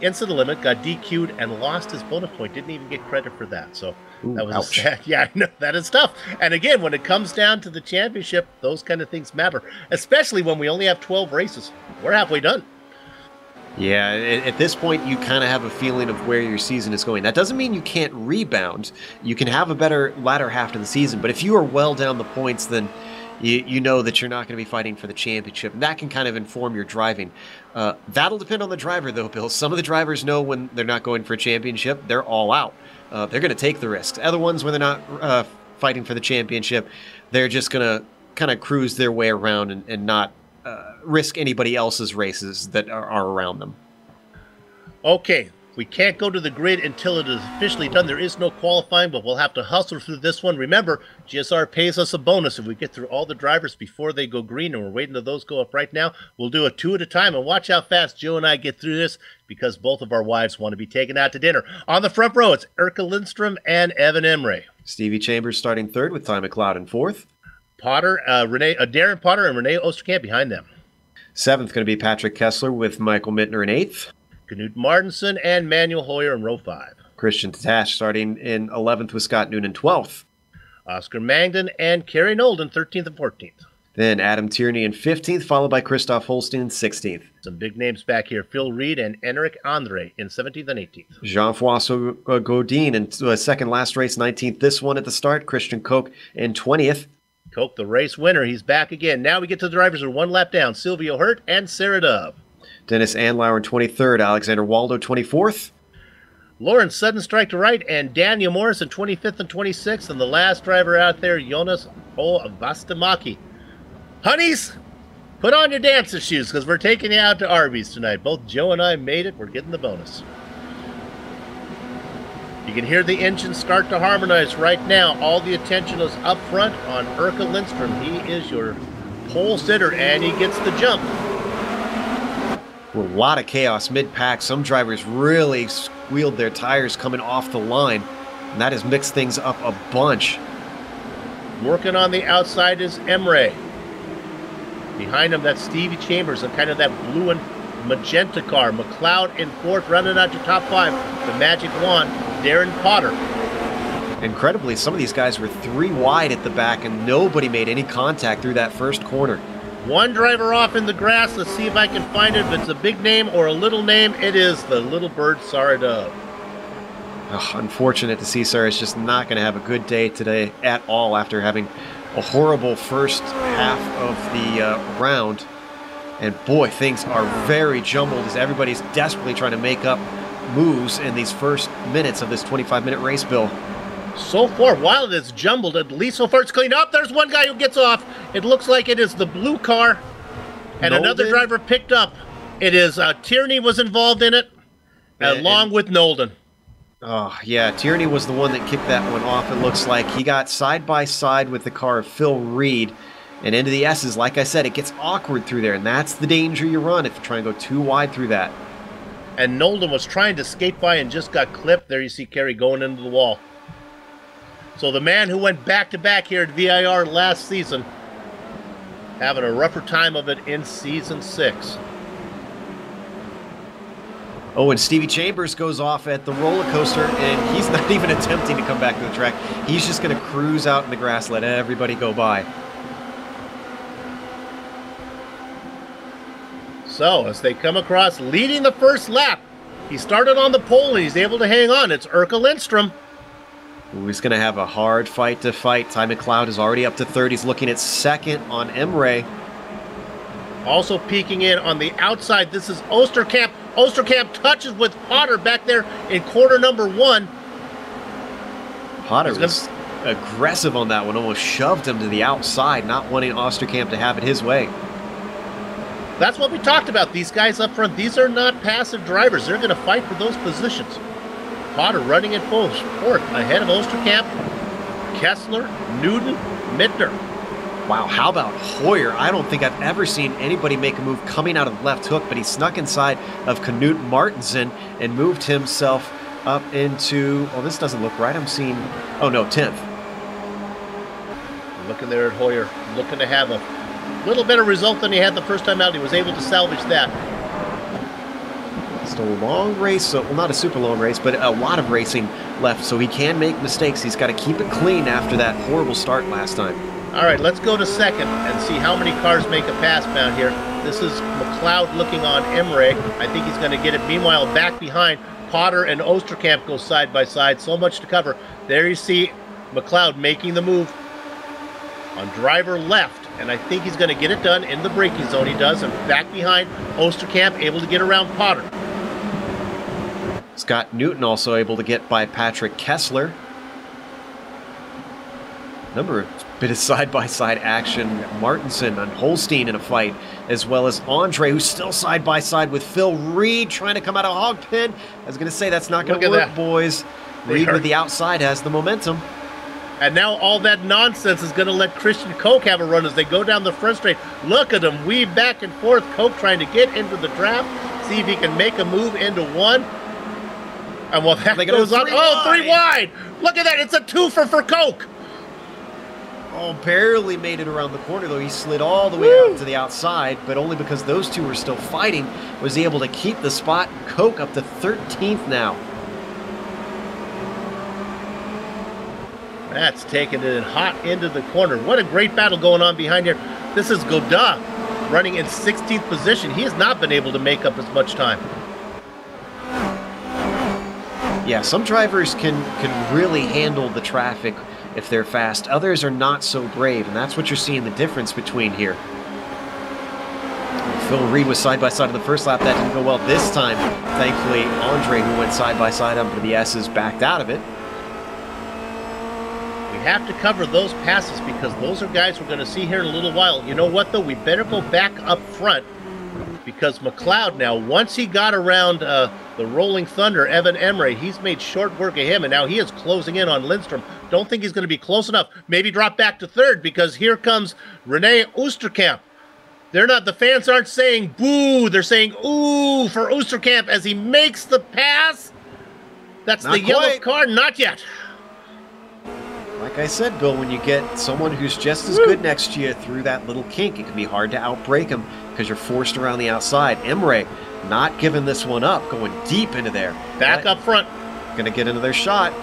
incident limit, got DQ'd, and lost his bonus point. Didn't even get credit for that. So that was sad. Yeah, I know, that is tough. And again, when it comes down to the championship, those kind of things matter, especially when we only have 12 races. We're halfway done. Yeah, at this point, you kind of have a feeling of where your season is going. That doesn't mean you can't rebound. You can have a better latter half to the season, but if you are well down the points, then you know that you're not going to be fighting for the championship. And that can kind of inform your driving. That'll depend on the driver, though, Bill. Some of the drivers know when they're not going for a championship, they're all out. They're going to take the risks. Other ones, when they're not fighting for the championship, they're just going to kind of cruise their way around and not risk anybody else's races that are around them. Okay, we can't go to the grid until it is officially done. There is no qualifying, but we'll have to hustle through this one. Remember, GSR pays us a bonus if we get through all the drivers before they go green, and we're waiting till those go up right now. We'll do it 2 at a time, and watch how fast Joe and I get through this, because both of our wives want to be taken out to dinner. On the front row, it's Erika Lindstrom and Evan Emre. Stevie Chambers starting 3rd with Ty McLeod in 4th. Darren Potter and Renee Osterkamp behind them. 7th going to be Patrick Kessler with Michael Mittner in 8th. Knut Martinson and Manuel Hoyer in row 5. Christian Tatash starting in 11th with Scott Noonan 12th. Oscar Mangden and Kerry Nolden 13th and 14th. Then Adam Tierney in 15th, followed by Christoph Holstein in 16th. Some big names back here. Phil Reed and Enric Andre in 17th and 18th. Jean-François Godin in second last race, 19th this one at the start. Christian Koch in 20th. Koch, the race winner. He's back again. Now we get to the drivers who are one lap down. Silvio Hurt and Sarah Dove. Dennis Andlauer in 23rd. Alexander Waldo 24th. Lawrence sudden strike to right, and Daniel Morris in 25th and 26th. And the last driver out there, Jonas Vastamaki. Honeys, put on your dancing shoes because we're taking you out to Arby's tonight. Both Joe and I made it. We're getting the bonus. You can hear the engine start to harmonize right now. All the attention is up front on Erka Lindstrom. He is your pole sitter, and he gets the jump. A lot of chaos mid-pack. Some drivers really squealed their tires coming off the line, and that has mixed things up a bunch. Working on the outside is Emre. Behind him, that's Stevie Chambers and kind of that blue and magenta car. McLeod in fourth, running out to top five. The magic wand, Darren Potter. Incredibly, some of these guys were 3 wide at the back, and nobody made any contact through that first corner. One driver off in the grass. Let's see if I can find it. If it's a big name or a little name, it is the little bird Sarah Dove. Oh, unfortunate to see Sarah is just not going to have a good day today at all after having a horrible first half of the round. And boy, things are very jumbled as everybody's desperately trying to make up moves in these first minutes of this 25-minute race, Bill. So far, while it is jumbled, at least so far it's cleaned up. There's one guy who gets off. It looks like it is the blue car. And Nolden. Another driver picked up. It is Tierney was involved in it, along with Nolden. Oh, yeah, Tierney was the one that kicked that one off, it looks like. He got side by side with the car of Phil Reed and into the S's. Like I said, it gets awkward through there, and that's the danger you run if you try and go too wide through that. And Nolden was trying to skate by and just got clipped. There you see Kerry going into the wall. So the man who went back-to-back here at VIR last season, having a rougher time of it in Season 6. Oh, and Stevie Chambers goes off at the roller coaster, and he's not even attempting to come back to the track. He's just going to cruise out in the grass, let everybody go by. So, as they come across, leading the first lap, he started on the pole, and he's able to hang on. It's Erka Lindstrom. Ooh, he's going to have a hard fight to fight. Ty McLeod is already up to third. He's looking at second on Emre. Also peeking in on the outside, this is Osterkamp. Osterkamp touches with Potter back there in corner number 1. Potter was aggressive on that one, almost shoved him to the outside, not wanting Osterkamp to have it his way. That's what we talked about. These guys up front, these are not passive drivers. They're going to fight for those positions. Potter running in fourth ahead of Osterkamp, Kessler, Newton, Mittner. Wow, how about Hoyer? I don't think I've ever seen anybody make a move coming out of the left hook, but he snuck inside of Knut Martinsen and moved himself up into, well, this doesn't look right. I'm seeing, oh no, 10th. Looking there at Hoyer, looking to have a little better result than he had the first time out. He was able to salvage that. Still a long race, so, well, not a super long race, but a lot of racing left, so he can make mistakes. He's got to keep it clean after that horrible start last time. All right, let's go to second and see how many cars make a pass down here. This is McLeod looking on Emre. I think he's going to get it. Meanwhile, back behind, Potter and Osterkamp go side by side. So much to cover. There you see McLeod making the move on driver left, and I think he's going to get it done in the braking zone. He does, and back behind, Osterkamp able to get around Potter. Scott Newton also able to get by Patrick Kessler. Number of bit of side-by-side action. Martinsen and Holstein in a fight, as well as Andre, who's still side-by-side with Phil Reed trying to come out of hog pen. I was going to say that's not going to work, boys. Reed with the outside has the momentum. And now all that nonsense is going to let Christian Koch have a run as they go down the front straight. Look at him weave back and forth. Koch trying to get into the draft, see if he can make a move into one. And while that goes on, three wide. Look at that. It's a twofer for Koch. Oh, barely made it around the corner, though. He slid all the way out to the outside, but only because those two were still fighting was he able to keep the spot. Koch up to 13th now. That's taking it hot into the corner. What a great battle going on behind here. This is Godin running in 16th position. He has not been able to make up as much time. Yeah, some drivers can really handle the traffic if they're fast. Others are not so brave, and that's what you're seeing the difference between here. Phil Reed was side-by-side in the first lap. That didn't go well this time. Thankfully, Andre, who went side-by-side up to the S's, backed out of it. We have to cover those passes because those are guys we're going to see here in a little while. You know what, though? We better go back up front because McLeod now, once he got around the Rolling Thunder, Evan Emre, he's made short work of him, and now he is closing in on Lindstrom. Don't think he's going to be close enough. Maybe drop back to third because here comes René Oosterkamp. They're not, the fans aren't saying boo, they're saying ooh for Oosterkamp as he makes the pass. That's the yellow card, not yet. Like I said, Bill, when you get someone who's just as good next to you through that little kink, it can be hard to outbrake him because you're forced around the outside. Emre not giving this one up, going deep into there. Back up front. Going to get another shot.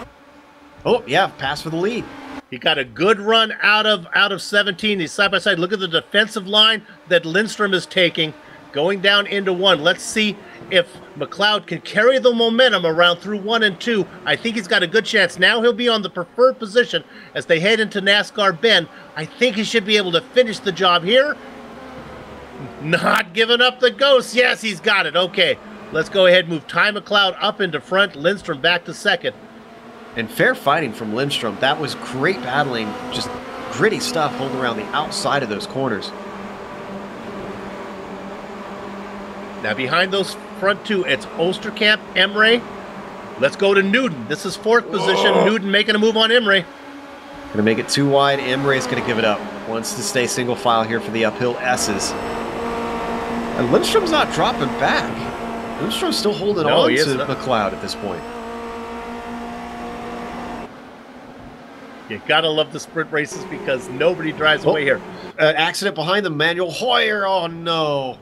Oh, yeah, pass for the lead. He got a good run out of 17. He's side by side. Look at the defensive line that Lindstrom is taking, going down into 1. Let's see if McLeod can carry the momentum around through 1 and 2. I think he's got a good chance. Now he'll be on the preferred position as they head into NASCAR Bend. I think he should be able to finish the job here. Not giving up the ghost. Yes, he's got it. Okay, let's go ahead and move Ty McLeod up into front. Lindstrom back to second. And fair fighting from Lindstrom. That was great battling, just gritty stuff holding around the outside of those corners. Now behind those front two, it's Oosterkamp, Emre. Let's go to Newton. This is 4th position. Newton making a move on Emre. Going to make it too wide. Emre's going to give it up. Wants to stay single file here for the uphill S's. And Lindstrom's not dropping back. Lindstrom's still holding on to McLeod at this point. You gotta love the sprint races because nobody drives away here. Accident behind them, Manuel Hoyer. Oh no.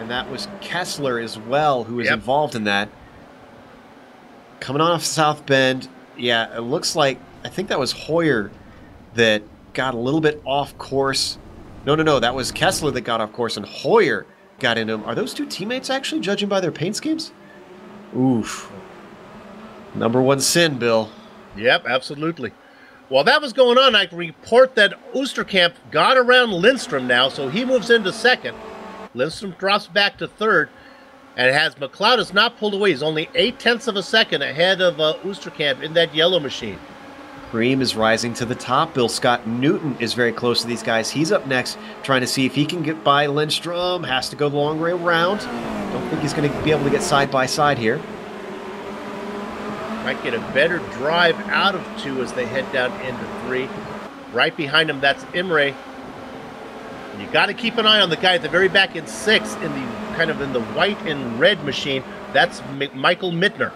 And that was Kessler as well who was involved in that. Coming off South Bend. Yeah, it looks like, I think that was Hoyer that got a little bit off course. No, that was Kessler that got off course and Hoyer got into him. Are those two teammates actually, judging by their paint schemes? Oof. Number one sin, Bill. Yep, absolutely. While that was going on, I can report that Oosterkamp got around Lindstrom now, so he moves into second. Lindstrom drops back to third, and has McLeod has not pulled away. He's only 0.8 of a second ahead of Oosterkamp in that yellow machine. Cream is rising to the top. Bill Scott Newton is very close to these guys. He's up next, trying to see if he can get by Lindstrom. Has to go the long way around. Don't think he's going to be able to get side by side here. Might get a better drive out of 2 as they head down into 3. Right behind him, that's Emre. And you got to keep an eye on the guy at the very back in 6 in the kind of in the white and red machine. That's Michael Mittner.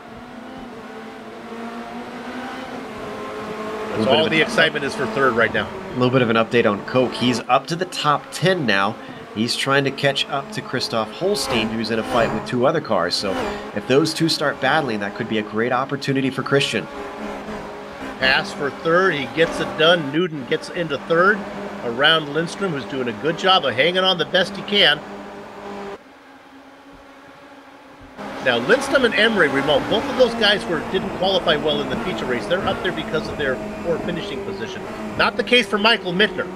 That's all the excitement is for third right now. A little bit of an update on Koch. He's up to the top 10 now. He's trying to catch up to Christoph Holstein, who's in a fight with 2 other cars. So if those two start battling, that could be a great opportunity for Christian. Pass for third. He gets it done. Newton gets into third around Lindstrom, who's doing a good job of hanging on the best he can. Now, Lindstrom and Emre remote. Both of those guys didn't qualify well in the feature race. They're up there because of their poor finishing position. Not the case for Michael Mittner.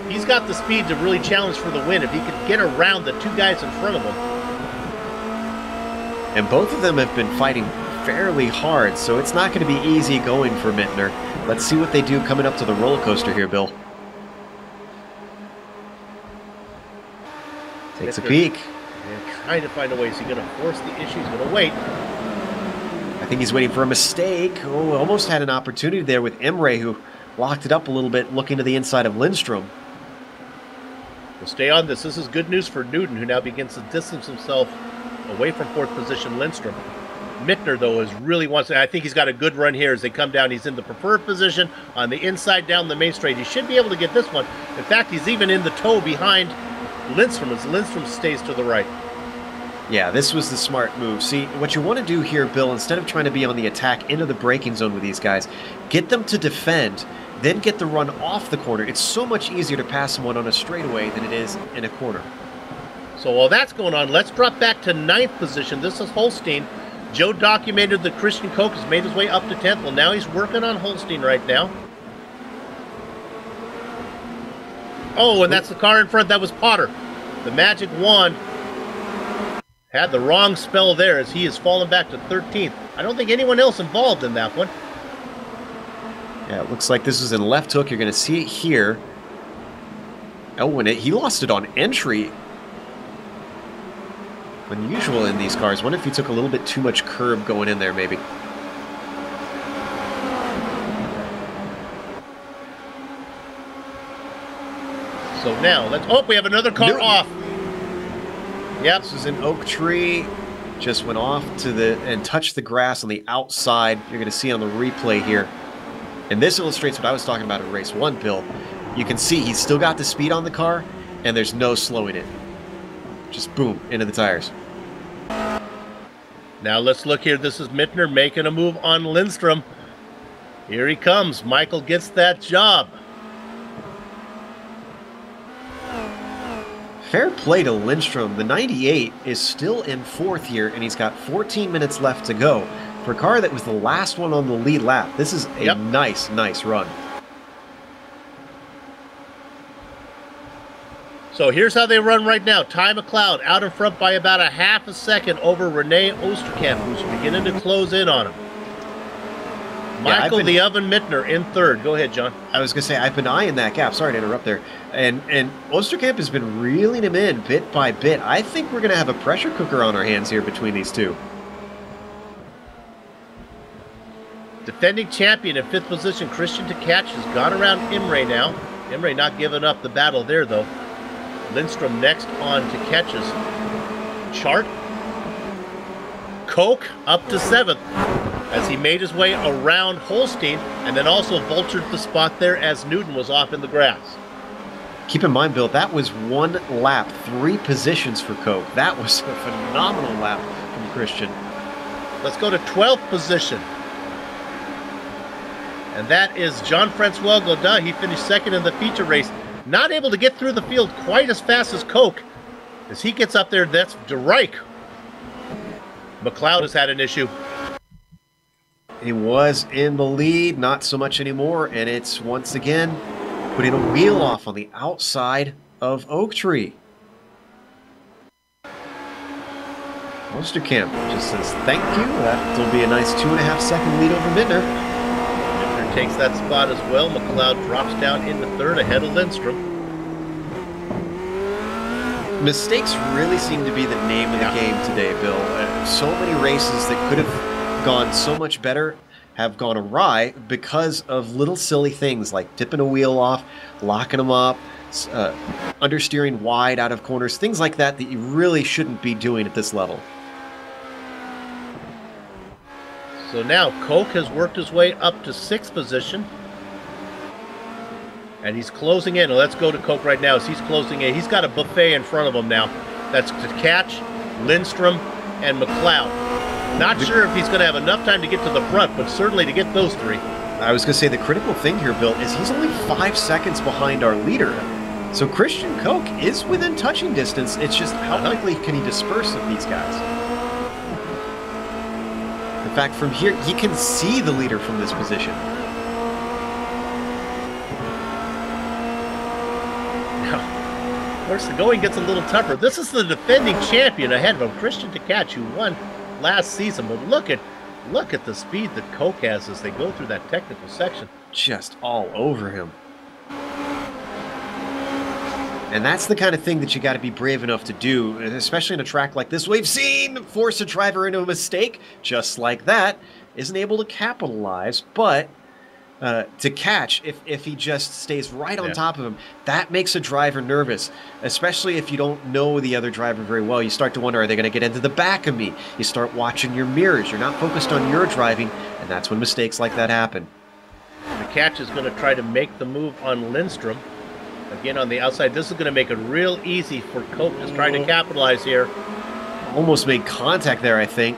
He's got the speed to really challenge for the win if he could get around the 2 guys in front of him. And both of them have been fighting fairly hard, so it's not going to be easy going for Mittner. Let's see what they do coming up to the roller coaster here, Bill. Takes a peek. Yeah, trying to find a way. Is he going to force the issue? He's going to wait. I think he's waiting for a mistake. Oh, almost had an opportunity there with Emre, who locked it up a little bit, looking to the inside of Lindstrom. We'll stay on this. This is good news for Newton, who now begins to distance himself away from 4th position Lindstrom. Mittner, though, really wants to. I think he's got a good run here as they come down. He's in the preferred position on the inside down the main straight. He should be able to get this one. In fact, he's even in the tow behind Lindstrom as Lindstrom stays to the right. Yeah, this was the smart move. See, what you want to do here, Bill, instead of trying to be on the attack into the braking zone with these guys, get them to defend, then get the run off the corner. It's so much easier to pass someone on a straightaway than it is in a corner. So while that's going on, let's drop back to 9th position. This is Holstein. Joe documented that Christian Koch has made his way up to 10th. Well, now he's working on Holstein right now. Oh, and that's the car in front. That was Potter. The Magic Wand had the wrong spell there as he has fallen back to 13th. I don't think anyone else involved in that one. Yeah, it looks like this is in left hook. You're going to see it here. Oh, and he lost it on entry. Unusual in these cars. Wonder if he took a little bit too much curb going in there, maybe. So now, we have another car off. Yep. This is an oak tree. Just went off to and touched the grass on the outside. You're going to see on the replay here. And this illustrates what I was talking about in race 1, Bill. You can see he's still got the speed on the car, and there's no slowing it. Just boom, into the tires. Now let's look here. This is Mittner making a move on Lindstrom. Here he comes. Michael gets that job. Fair play to Lindstrom. The 98 is still in 4th here, and he's got 14 minutes left to go. For a car that was the last one on the lead lap, this is a nice run. So here's how they run right now. Ty McLeod out in front by about a half a second over Rene Osterkamp, who's beginning to close in on him. Michael the Oven Mittner in 3rd. Go ahead, John. I was going to say, I've been eyeing that gap. Sorry to interrupt there. And Osterkamp has been reeling him in bit by bit. I think we're going to have a pressure cooker on our hands here between these two. Defending champion in 5th position, Christian Tkach has gone around Imre now. Imre not giving up the battle there, though. Lindstrom next on Tkach's chart. Koch up to 7th as he made his way around Holstein and then also vultured the spot there as Newton was off in the grass. Keep in mind, Bill, that was 1 lap, 3 positions for Koch. That was a phenomenal lap from Christian. Let's go to 12th position. And that is Jean-Francois Godin. He finished 2nd in the feature race. Not able to get through the field quite as fast as Koch. As he gets up there, that's De Rijk. McLeod has had an issue. He was in the lead, not so much anymore, and it's once again putting a wheel off on the outside of Oak Tree. Osterkamp just says thank you. That'll be a nice 2.5 second lead over Mittner. Mittner takes that spot as well. McLeod drops down into 3rd ahead of Lindstrom. Mistakes really seem to be the name of the game today, Bill. So many races that could have gone so much better have gone awry because of little silly things like tipping a wheel off, locking them up, understeering wide out of corners, things like that that you really shouldn't be doing at this level. So now Koch has worked his way up to 6th position. And he's closing in. Let's go to Koch right now as he's closing in. He's got a buffet in front of him now. That's Tkach, Lindstrom, and McLeod. Not sure if he's going to have enough time to get to the front, but certainly to get those 3. I was going to say the critical thing here, Bill, is he's only 5 seconds behind our leader. So Christian Koch is within touching distance. It's just how quickly can he disperse of these guys? In fact, from here, he can see the leader from this position. Of course, the going gets a little tougher. This is the defending champion ahead of him, Christian Tkach, who won last season. But look at the speed that Koch has as they go through that technical section. Just all over him. And that's the kind of thing that you got to be brave enough to do, especially in a track like this. We've seen force a driver into a mistake just like that, isn't able to capitalize, but to catch if he just stays right on top of him. That makes a driver nervous, especially if you don't know the other driver very well. You start to wonder, are they going to get into the back of me? You start watching your mirrors. You're not focused on your driving, and that's when mistakes like that happen. The catch is going to try to make the move on Lindstrom. Again, on the outside, this is going to make it real easy for Koch to try to capitalize here. almost made contact there, I think.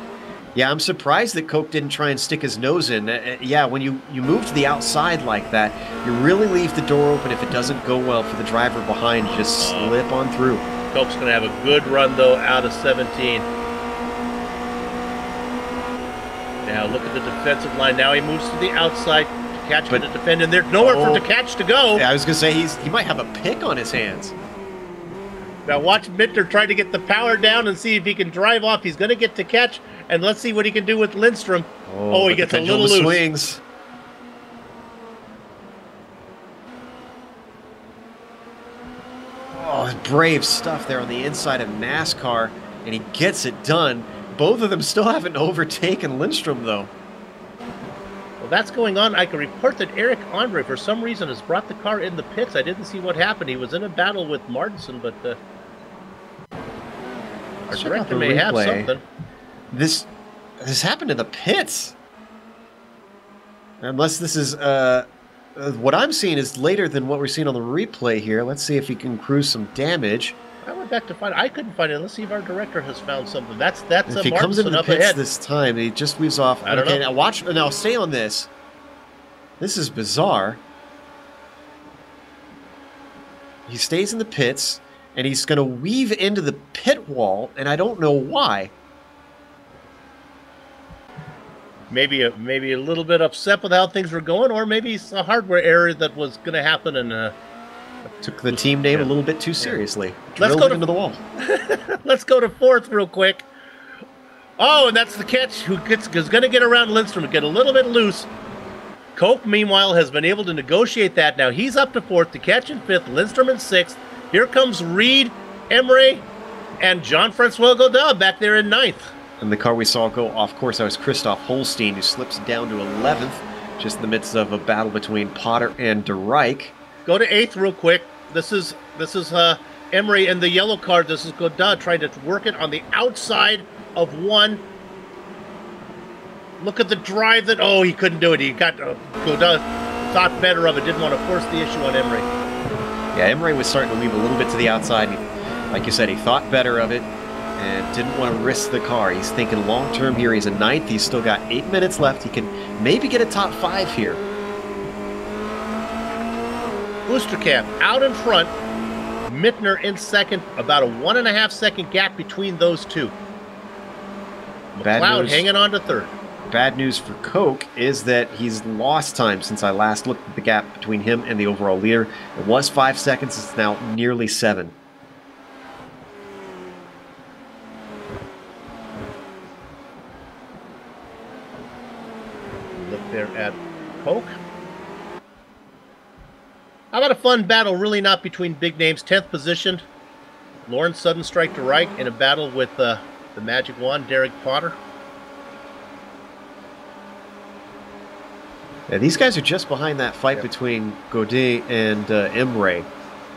Yeah, I'm surprised that Koch didn't try and stick his nose in. Yeah, when you move to the outside like that, you really leave the door open if it doesn't go well for the driver behind. Just slip on through. Koch's going to have a good run, though, out of 17. Now look at the defensive line. Now he moves to the outside. Catch to defend, and there's nowhere for Catch to go. Yeah, I was going to say he might have a pick on his hands. Now watch Mittner try to get the power down and see if he can drive off. He's going to get to Catch, and let's see what he can do with Lindstrom. Oh, he gets a little loose. Swings. Oh, brave stuff there on the inside of NASCAR, and he gets it done. Both of them still haven't overtaken Lindstrom, though. Well, that's going on. I can report that Eric Andre, for some reason, has brought the car in the pits. I didn't see what happened. He was in a battle with Martinson, but our director may have something. This happened in the pits. Unless this is what I'm seeing is later than what we're seeing on the replay here. Let's see if he can cruise some damage. I went back to find. I couldn't find it. Let's see if our director has found something. That's if he comes into the pits ahead. this time, he just weaves off. I don't know. Now watch. Now stay on this. This is bizarre. He stays in the pits, and he's going to weave into the pit wall, and I don't know why. Maybe a little bit upset with how things were going, or maybe it's a hardware error that was going to happen and took the team name a little bit too seriously. Let's go into the wall. Let's go to fourth real quick. Oh, and that's the Catch who is going to get around Lindstrom and get a little bit loose. Koch, meanwhile, has been able to negotiate that. Now he's up to fourth, the Catch in fifth, Lindstrom in sixth. Here comes Reed, Emery, and Jean-Francois Godin back there in ninth. And the car we saw go off course, that was Christoph Holstein, who slips down to 11th, just in the midst of a battle between Potter and De Rijk. Go to eighth real quick. This is Emery in the yellow car. This is Godin trying to work it on the outside of one. Look at the drive that, oh, he couldn't do it. He got, Godin thought better of it, didn't want to force the issue on Emery. Yeah, Emery was starting to leave a little bit to the outside. Like you said, he thought better of it and didn't want to risk the car. He's thinking long-term here. He's in ninth. He's still got 8 minutes left. He can maybe get a top 5 here. Oosterkamp out in front. Mittner in second. About a 1.5 second gap between those two. McLeod hanging on to third. Bad news for Koch is that he's lost time since I last looked at the gap between him and the overall leader. It was 5 seconds. It's now nearly 7. Look there at Koch. How about a fun battle, really not between big names. 10th position, Lawrence Sudden Strike to Reich in a battle with the Magic Wand, Derek Potter. Yeah, these guys are just behind that fight between Godin and Emery.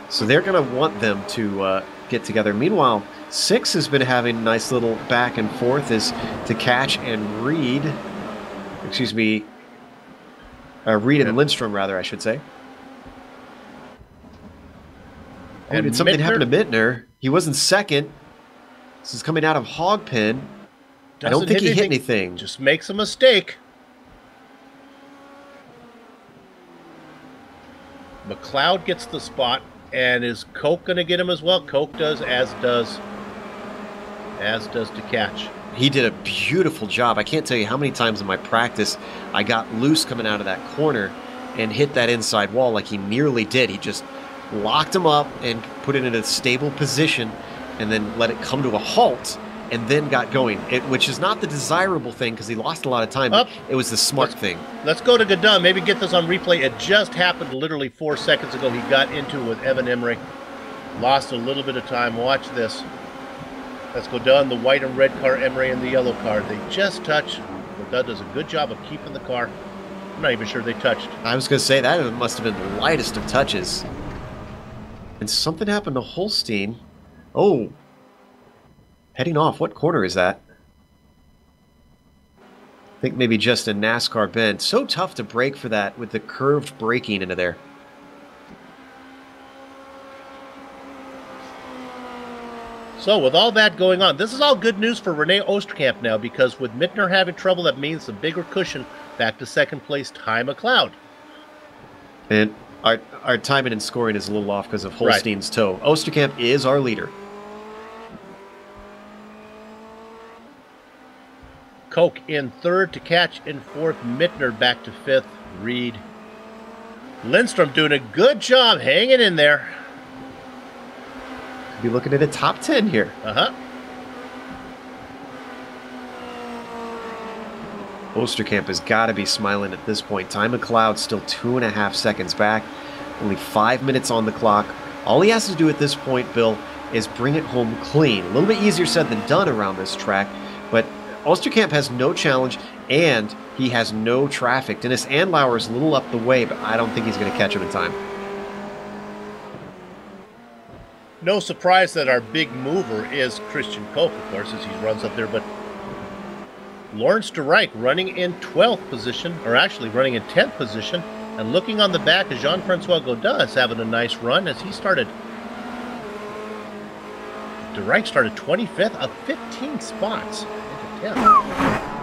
So they're going to want them to get together. Meanwhile, 6 has been having a nice little back and forth as to Catch and Reed. Excuse me. Reed and Lindstrom, rather, I should say. Oh, did something happen to Mittner? He wasn't second. This is coming out of Hogpen. I don't think he hit anything. Just makes a mistake. McLeod gets the spot, and is Koch going to get him as well? Koch does, as does DeCatch. He did a beautiful job. I can't tell you how many times in my practice I got loose coming out of that corner and hit that inside wall like he nearly did. He just locked him up and put it in a stable position and then let it come to a halt and then got going, which is not the desirable thing because he lost a lot of time. It was the smart thing. Let's go to Godin. Maybe get this on replay. It just happened literally 4 seconds ago. He got into it with Evan Emery. Lost a little bit of time. Watch this. That's Godin, the white and red car, Emery in the yellow car. They just touch. Godin does a good job of keeping the car. I'm not even sure they touched. I was going to say that must have been the lightest of touches. And something happened to Holstein. Oh. Heading off. What corner is that? I think maybe just a NASCAR bend. So tough to brake for that with the curved braking into there. So with all that going on, this is all good news for Renault Oosterkamp now, because with Mittner having trouble, that means a bigger cushion back to second place Ty McLeod. And our timing and scoring is a little off because of Holstein's toe. Oosterkamp is our leader. Koch in third to catch in fourth. Mittner back to fifth. Reed. Lindstrom doing a good job hanging in there. Be looking at a top 10 here. Oosterkamp has got to be smiling at this point. Ty McLeod still 2.5 seconds back. Only 5 minutes on the clock. All he has to do at this point, Bill, is bring it home clean. A little bit easier said than done around this track, but Oosterkamp has no challenge, and he has no traffic. Dennis Andlauer is a little up the way, but I don't think he's going to catch him in time. No surprise that our big mover is Christian Koch, of course, as he runs up there, but Lawrence de Rijk running in 12th position, or actually running in 10th position, and looking on the back is Jean-Francois Godin is having a nice run as he started. De Rijk started 25th of 15 spots into 10th.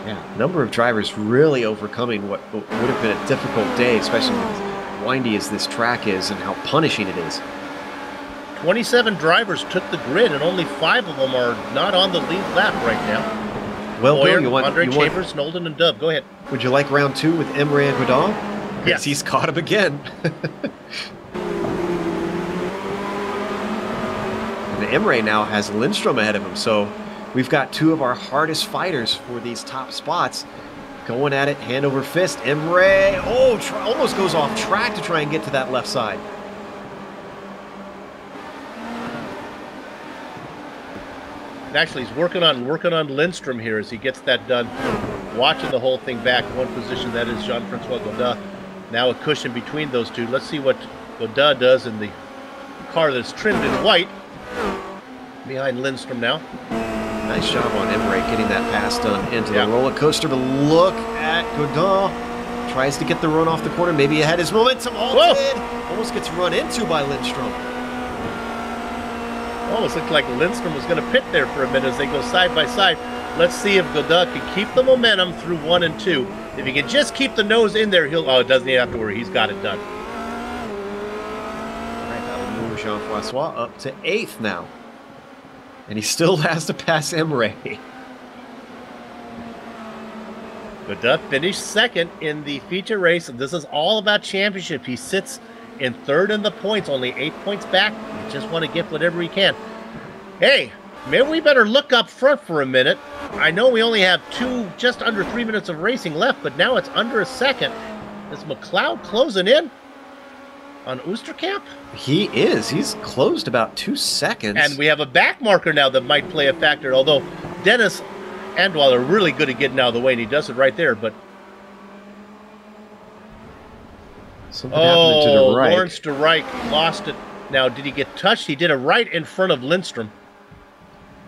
Yeah, number of drivers really overcoming what would have been a difficult day, especially with windy as this track is and how punishing it is. 27 drivers took the grid, and only 5 of them are not on the lead lap right now. Well, Boyer, Bill, you want Andre Chambers, Nolden, and Dove. Go ahead. Would you like round 2 with Emre and Godin? Yes. He's caught him again. And Emre now has Lindstrom ahead of him, so we've got 2 of our hardest fighters for these top spots. Going at it, hand over fist. Emre, almost goes off track to try and get to that left side. Actually, he's working on Lindstrom here as he gets that done. Watching the whole thing back. One position, that is Jean-Francois Godin. Now a cushion between those two. Let's see what Godin does in the car that's trimmed in white. Behind Lindstrom now. Nice job on Emre getting that pass done into the roller coaster, but look at Godin. Tries to get the run off the corner. Maybe he had his momentum halted. Almost gets run into by Lindstrom. Almost looked like Lindstrom was going to pit there for a minute as they go side by side. Let's see if Godin can keep the momentum through 1 and 2. If he can just keep the nose in there, it doesn't even have to worry. He's got it done. All right, that'll move Jean-Francois up to 8th now. And he still has to pass Emre. Godin finished 2nd in the feature race, and this is all about championship. He sits in 3rd in the points, only 8 points back. You just want to get whatever he can. Hey, maybe we better look up front for a minute. I know we only have just under 3 minutes of racing left, but now it's under a second. Is McLeod closing in on Oosterkamp? He is. He's closed about 2 seconds. And we have a back marker now that might play a factor, although Dennis Andwall are really good at getting out of the way, and he does it right there, but something happened to the right. Lawrence de Rijk lost it. Now, did he get touched? He did it right in front of Lindstrom.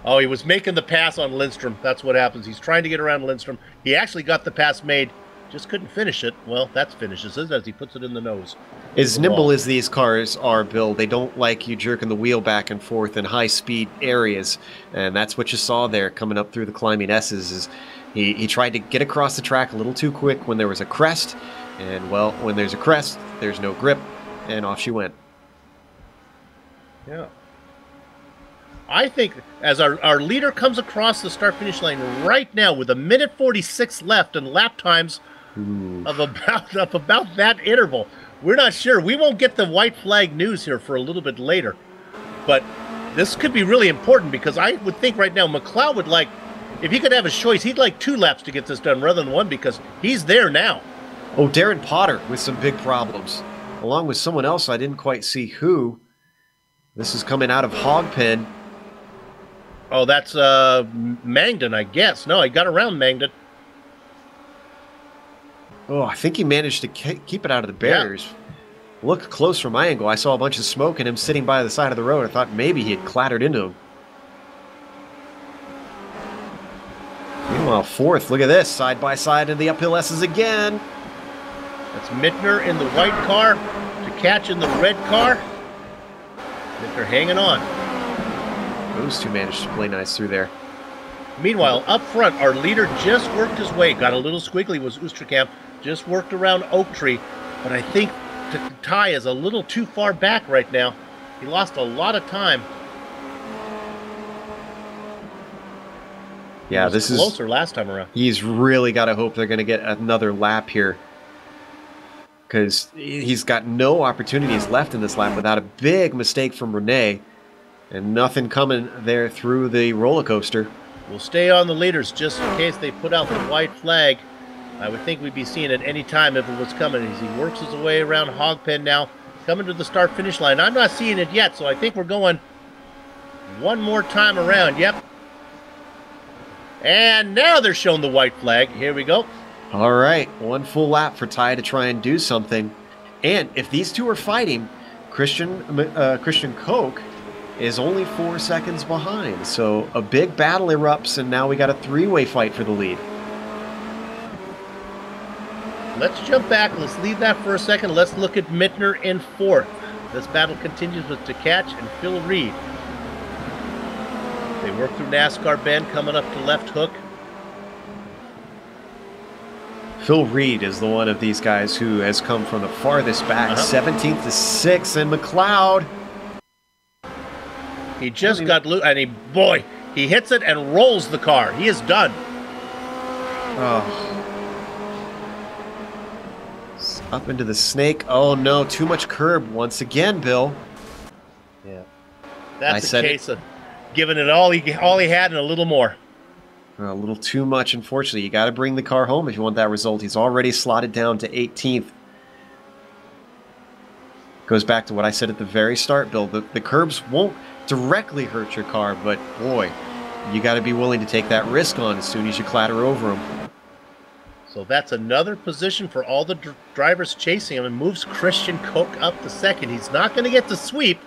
Oh, he was making the pass on Lindstrom. That's what happens. He's trying to get around Lindstrom. He actually got the pass made, just couldn't finish it. Well, that finishes it as he puts it in the nose. As nimble as these cars are, Bill, they don't like you jerking the wheel back and forth in high-speed areas, and that's what you saw there coming up through the climbing S's. Is he tried to get across the track a little too quick when there was a crest, and, well, when there's a crest, there's no grip, and off she went. Yeah. I think as our leader comes across the start-finish line right now with 1:46 left and lap times of about that interval, we're not sure. We won't get the white flag news here for a little bit later. But this could be really important because I would think right now McLeod would like, if he could have his choice, he'd like 2 laps to get this done rather than 1 because he's there now. Oh, Darren Potter with some big problems, along with someone else I didn't quite see who. This is coming out of Hogpen. Oh, that's Mangden, I guess. No, he got around Mangden. Oh, I think he managed to keep it out of the barriers. Yeah. Look close from my angle. I saw a bunch of smoke and him sitting by the side of the road. I thought maybe he had clattered into him. Meanwhile, 4th. Look at this. Side by side in the uphill S's again. That's Mittner in the white car to catch in the red car. They're hanging on. Those two managed to play nice through there. Meanwhile, up front, our leader just worked his way. Got a little squiggly, was Oosterkamp. Just worked around Oak Tree. But I think Ty is a little too far back right now. He lost a lot of time. Yeah, this is closer last time around. He's really got to hope they're going to get another lap here, because he's got no opportunities left in this lap without a big mistake from Renault, and nothing coming there through the roller coaster. We'll stay on the leaders just in case they put out the white flag. I would think we'd be seeing it any time if it was coming, as he works his way around Hogpen now, coming to the start-finish line. I'm not seeing it yet, so I think we're going one more time around. Yep. And now they're showing the white flag. Here we go. All right, one full lap for Ty to try and do something. And if these two are fighting, Christian Koch is only 4 seconds behind. So a big battle erupts, and now we got a three-way fight for the lead. Let's jump back. Let's leave that for a second. Let's look at Mittner in fourth. This battle continues with Tkach and Phil Reed. They work through NASCAR Bend, coming up to left hook. Phil Reed is the one of these guys who has come from the farthest back, 17th to 6th, and McLeod. He just got loose, and he hits it and rolls the car. He is done. Oh. Up into the snake. Oh no, too much curb once again, Bill. Yeah. That's a case of giving it all he had and a little more. A little too much, unfortunately. You got to bring the car home if you want that result. He's already slotted down to 18th. Goes back to what I said at the very start, Bill. The curbs won't directly hurt your car, but boy, you got to be willing to take that risk on as soon as you clatter over them. So that's another position for all the drivers chasing him, and moves Christian Koch up to second. He's not going to get the sweep,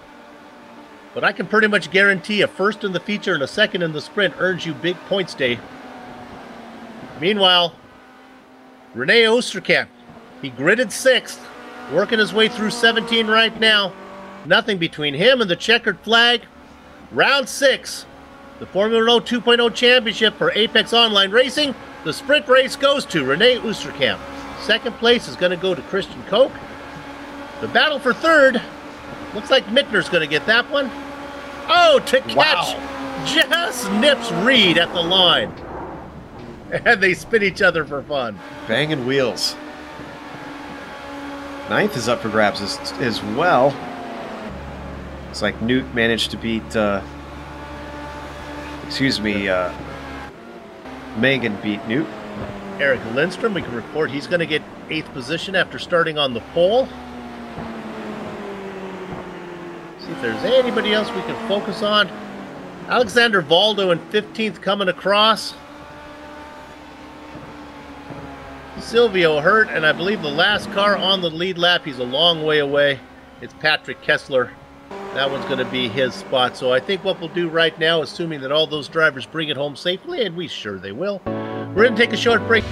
but I can pretty much guarantee a first in the feature and a second in the sprint earns you big points day. Meanwhile, René Oosterkamp, he gridded 6th, working his way through 17 right now. Nothing between him and the checkered flag. Round 6, the Formula Renault 2.0 Championship for Apex Online Racing. The sprint race goes to René Oosterkamp. Second place is going to go to Christian Koch. The battle for third, looks like Mittner's going to get that one. Oh, Tkach just nips Reed at the line. And they spin each other for fun. Banging wheels. 9th is up for grabs as well. Looks like Newt managed to beat, Megan beat Newt. Eric Lindstrom, we can report he's going to get 8th position after starting on the pole. See if there's anybody else we can focus on. Alexander Valdo in 15th coming across. Silvio hurt, and I believe the last car on the lead lap, he's a long way away. It's Patrick Kessler. That one's going to be his spot. So I think what we'll do right now, assuming that all those drivers bring it home safely, and we sure they will, we're going to take a short break.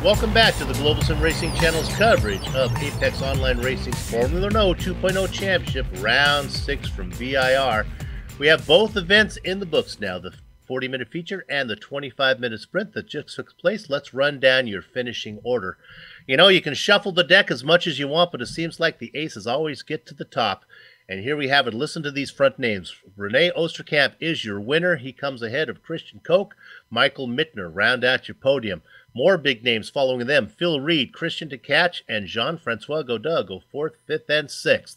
Welcome back to the Global Sim Racing Channel's coverage of Apex Online Racing's Formula Renault 2.0 Championship Round 6 from VIR. We have both events in the books now, the 40-minute feature and the 25-minute sprint that just took place. Let's run down your finishing order. You know, you can shuffle the deck as much as you want, but it seems like the aces always get to the top. And here we have it. Listen to these front names. Rene Oosterkamp is your winner. He comes ahead of Christian Koch. Michael Mittner round out your podium. More big names following them. Phil Reed, Christian Tkach, and Jean-Francois Godin go 4th, 5th, and 6th.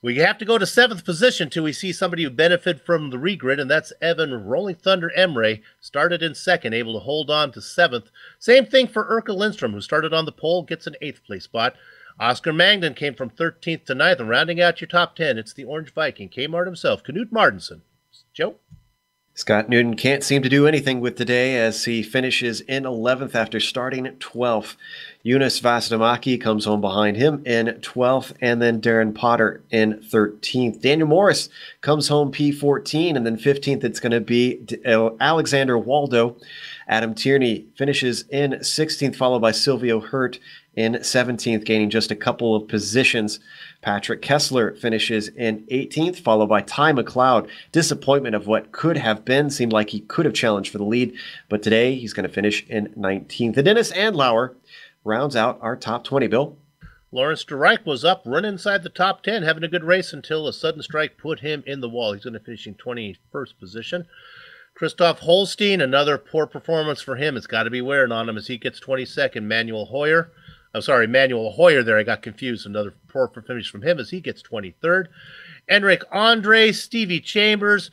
We have to go to 7th position till we see somebody who benefited from the regrid, and that's Evan Rolling Thunder Emre. Started in 2nd, able to hold on to 7th. Same thing for Urkel Lindstrom, who started on the pole, gets an 8th place spot. Oscar Magnan came from 13th to 9th, and rounding out your top 10, it's the Orange Viking, Kmart himself, Knut Martinsen. Joe? Scott Newton can't seem to do anything with today as he finishes in 11th after starting at 12th. Yunus Vasdamaki comes home behind him in 12th, and then Darren Potter in 13th. Daniel Morris comes home P14, and then 15th it's going to be Alexander Waldo. Adam Tierney finishes in 16th, followed by Silvio Hurt in 17th, gaining just a couple of positions. Patrick Kessler finishes in 18th, followed by Ty McLeod. Disappointment of what could have been. Seemed like he could have challenged for the lead, but today he's going to finish in 19th. And Dennis Andlauer rounds out our top 20, Bill. Lawrence Strike was up, running inside the top 10, having a good race until a sudden strike put him in the wall. He's going to finish in 21st position. Christoph Holstein, another poor performance for him. It's got to be wearing on him as he gets 22nd. Manuel Hoyer there, I got confused. Another poor finish from him as he gets 23rd. Enric Andre, Stevie Chambers,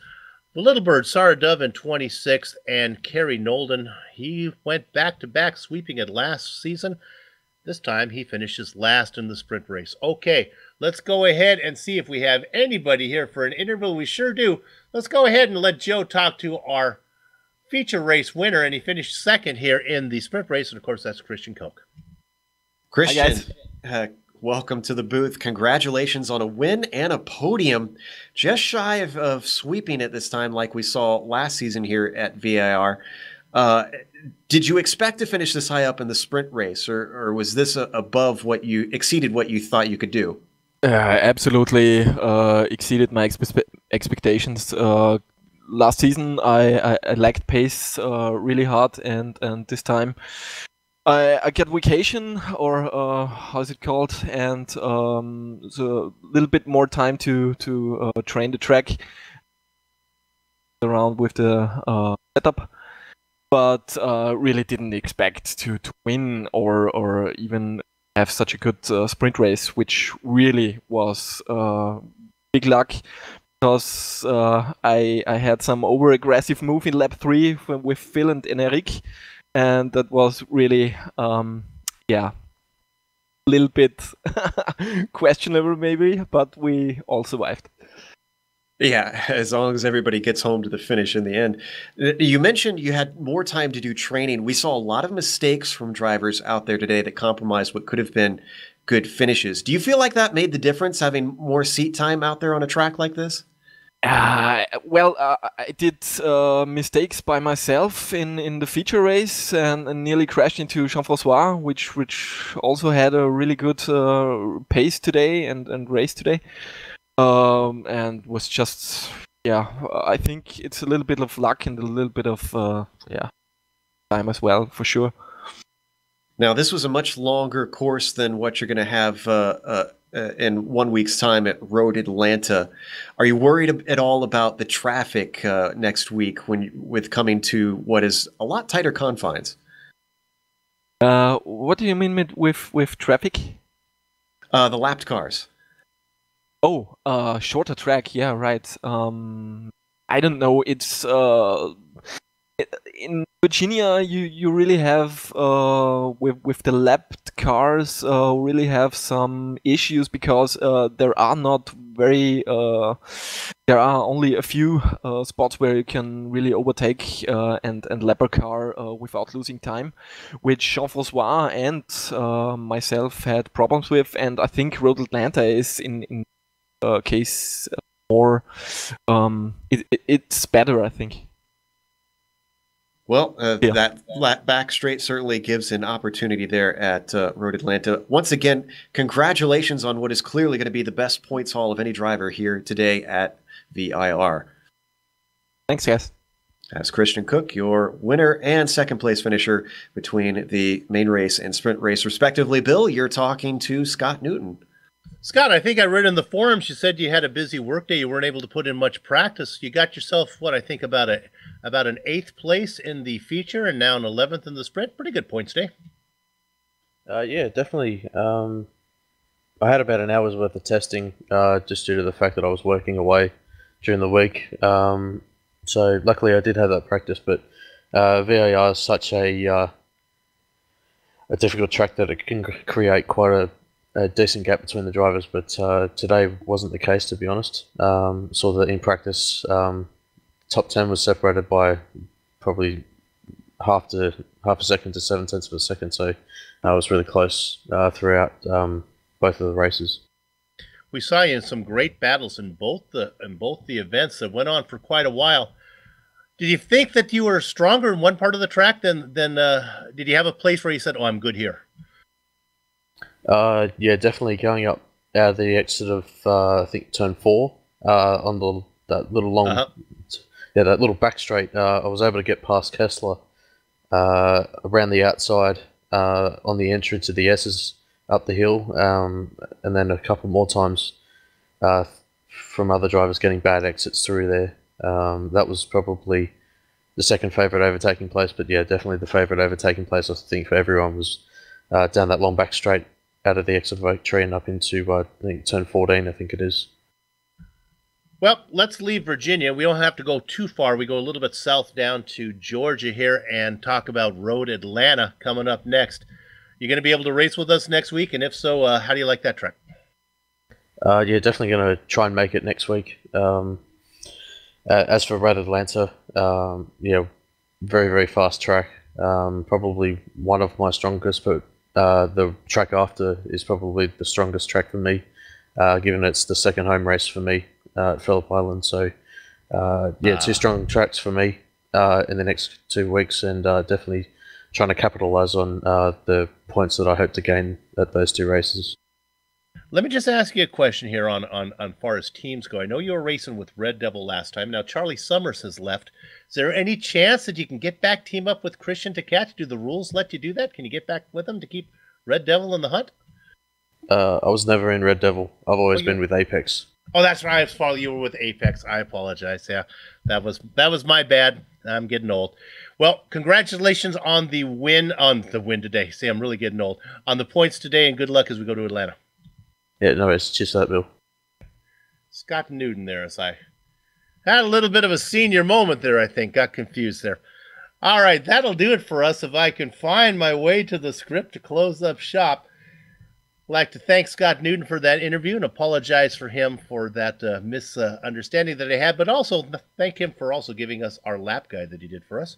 the Little Bird, Sarah Dove in 26th, and Kerry Nolden. He went back-to-back sweeping at last season. This time he finishes last in the sprint race. Okay, let's go ahead and see if we have anybody here for an interview. We sure do. Let's go ahead and let Joe talk to our feature race winner, and he finished 2nd here in the sprint race, and of course that's Christian Koch. Christian, welcome to the booth. Congratulations on a win and a podium. Just shy of sweeping it this time like we saw last season here at VIR. Did you expect to finish this high up in the sprint race, or was this above what you exceeded what you thought you could do? Absolutely exceeded my expectations. Last season I lacked pace really hard, and this time I get vacation, or how's it called, and so a little bit more time to train the track around with the setup, but really didn't expect to win or even have such a good sprint race, which really was big luck, because I had some over-aggressive move in lap 3 with Phil and Enric. And that was really, a little bit questionable maybe, but we all survived. Yeah, as long as everybody gets home to the finish in the end. You mentioned you had more time to do training. We saw a lot of mistakes from drivers out there today that compromised what could have been good finishes. Do you feel like that made the difference, having more seat time out there on a track like this? I did mistakes by myself in the feature race and nearly crashed into Jean-Francois, which also had a really good pace today and race today, and was just, I think it's a little bit of luck and a little bit of time as well, for sure. Now, this was a much longer course than what you're going to have in 1 week's time at Road Atlanta. Are you worried at all about the traffic next week with coming to what is a lot tighter confines? What do you mean with traffic? The lapped cars. Oh, shorter track. Yeah, right. I don't know. It's in Virginia, you really have with the lapped cars really have some issues, because there are only a few spots where you can really overtake and lap a car without losing time, which Jean-Francois and myself had problems with, and I think Road Atlanta is in case more it's better, I think. Well, that back straight certainly gives an opportunity there at Road Atlanta. Once again, congratulations on what is clearly going to be the best points haul of any driver here today at VIR. Thanks, guys. That's Christian Cook, your winner and second place finisher between the main race and sprint race, respectively. Bill, you're talking to Scott Newton. Scott, I think I read in the forums you said you had a busy workday. You weren't able to put in much practice. You got yourself, what I think, about an 8th place in the feature and now an 11th in the sprint. Pretty good points day. Yeah, definitely. I had about an hour's worth of testing just due to the fact that I was working away during the week. So luckily I did have that practice, but VIR is such a difficult track that it can create quite a decent gap between the drivers, but today wasn't the case, to be honest. Saw that in practice, top 10 was separated by probably half a second to 7/10 of a second, so it was really close throughout both of the races. We saw you in some great battles in both the events that went on for quite a while. Did you think that you were stronger in one part of the track than did you have a place where you said, "Oh, I'm good here"? Yeah, definitely going up out of the exit of I think turn 4 on that little long, that little back straight. I was able to get past Kessler around the outside on the entrance to the S's up the hill, and then a couple more times from other drivers getting bad exits through there. That was probably the second favourite overtaking place, but yeah, definitely the favourite overtaking place I think for everyone was down that long back straight out of the exit of Oak Tree and up into I think turn 14, I think it is. Well, let's leave Virginia. We don't have to go too far. We go a little bit south down to Georgia here and talk about Road Atlanta coming up next. You going to be able to race with us next week? And if so, how do you like that track? Yeah, definitely going to try and make it next week. As for Road Atlanta, yeah, very, very fast track. Probably one of my strongest, but the track after is probably the strongest track for me, given it's the second home race for me at Phillip Island. So, yeah, 2 strong tracks for me in the next 2 weeks, and definitely trying to capitalise on the points that I hope to gain at those 2 races. Let me just ask you a question here on far as teams go. I know you were racing with Red Devil last time. Now Charlie Summers has left. Is there any chance that you can get back, team up with Christian to catch? Do the rules let you do that? Can you get back with him to keep Red Devil in the hunt? I was never in Red Devil. I've always been with Apex. Oh, that's right. I was you were with Apex. I apologize. Yeah, that was my bad. I'm getting old. Well, congratulations on the win today. See, I'm really getting old. On the points today, and good luck as we go to Atlanta. Yeah, no, it's just that, Bill. Scott Newton there, as I had a little bit of a senior moment there, I think. Got confused there. All right, that'll do it for us. If I can find my way to the script to close up shop. I'd like to thank Scott Newton for that interview and apologize for him for that misunderstanding that I had, but also thank him for also giving us our lap guide that he did for us.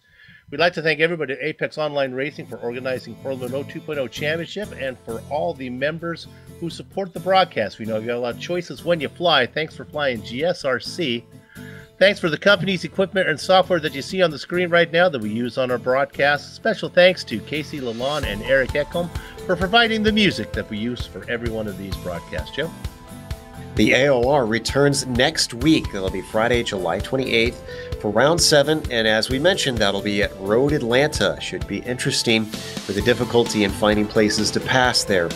We'd like to thank everybody at Apex Online Racing for organizing Formula Renault 2.0 Championship and for all the members who support the broadcast. We know you've got a lot of choices when you fly. Thanks for flying GSRC. Thanks for the company's equipment and software that you see on the screen right now that we use on our broadcast. Special thanks to Casey Lalonde and Eric Ekholm for providing the music that we use for every one of these broadcasts. Joe? The AOR returns next week. It'll be Friday, July 28th for round 7. And as we mentioned, that'll be at Road Atlanta. Should be interesting for the difficulty in finding places to pass there.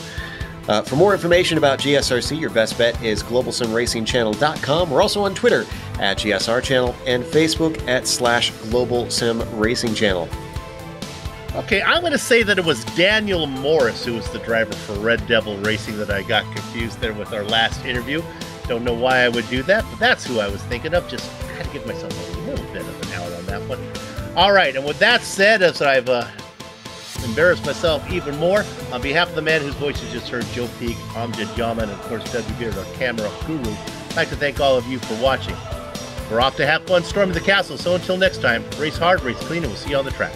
For more information about GSRC, your best bet is globalsimracingchannel.com. We're also on Twitter at GSR Channel and Facebook at /GlobalSimRacingChannel. Okay, I'm going to say that it was Daniel Morris who was the driver for Red Devil Racing that I got confused there with our last interview. Don't know why I would do that, but that's who I was thinking of. Just had to give myself a little bit of an out on that one. All right, and with that said, as I've embarrassed myself even more, on behalf of the man whose voice you just heard, Joe Peak, Amjad Yaman, and of course Doug Beard, our camera guru, I'd like to thank all of you for watching. We're off to have fun storming the castle, so until next time, race hard, race clean, and we'll see you on the track.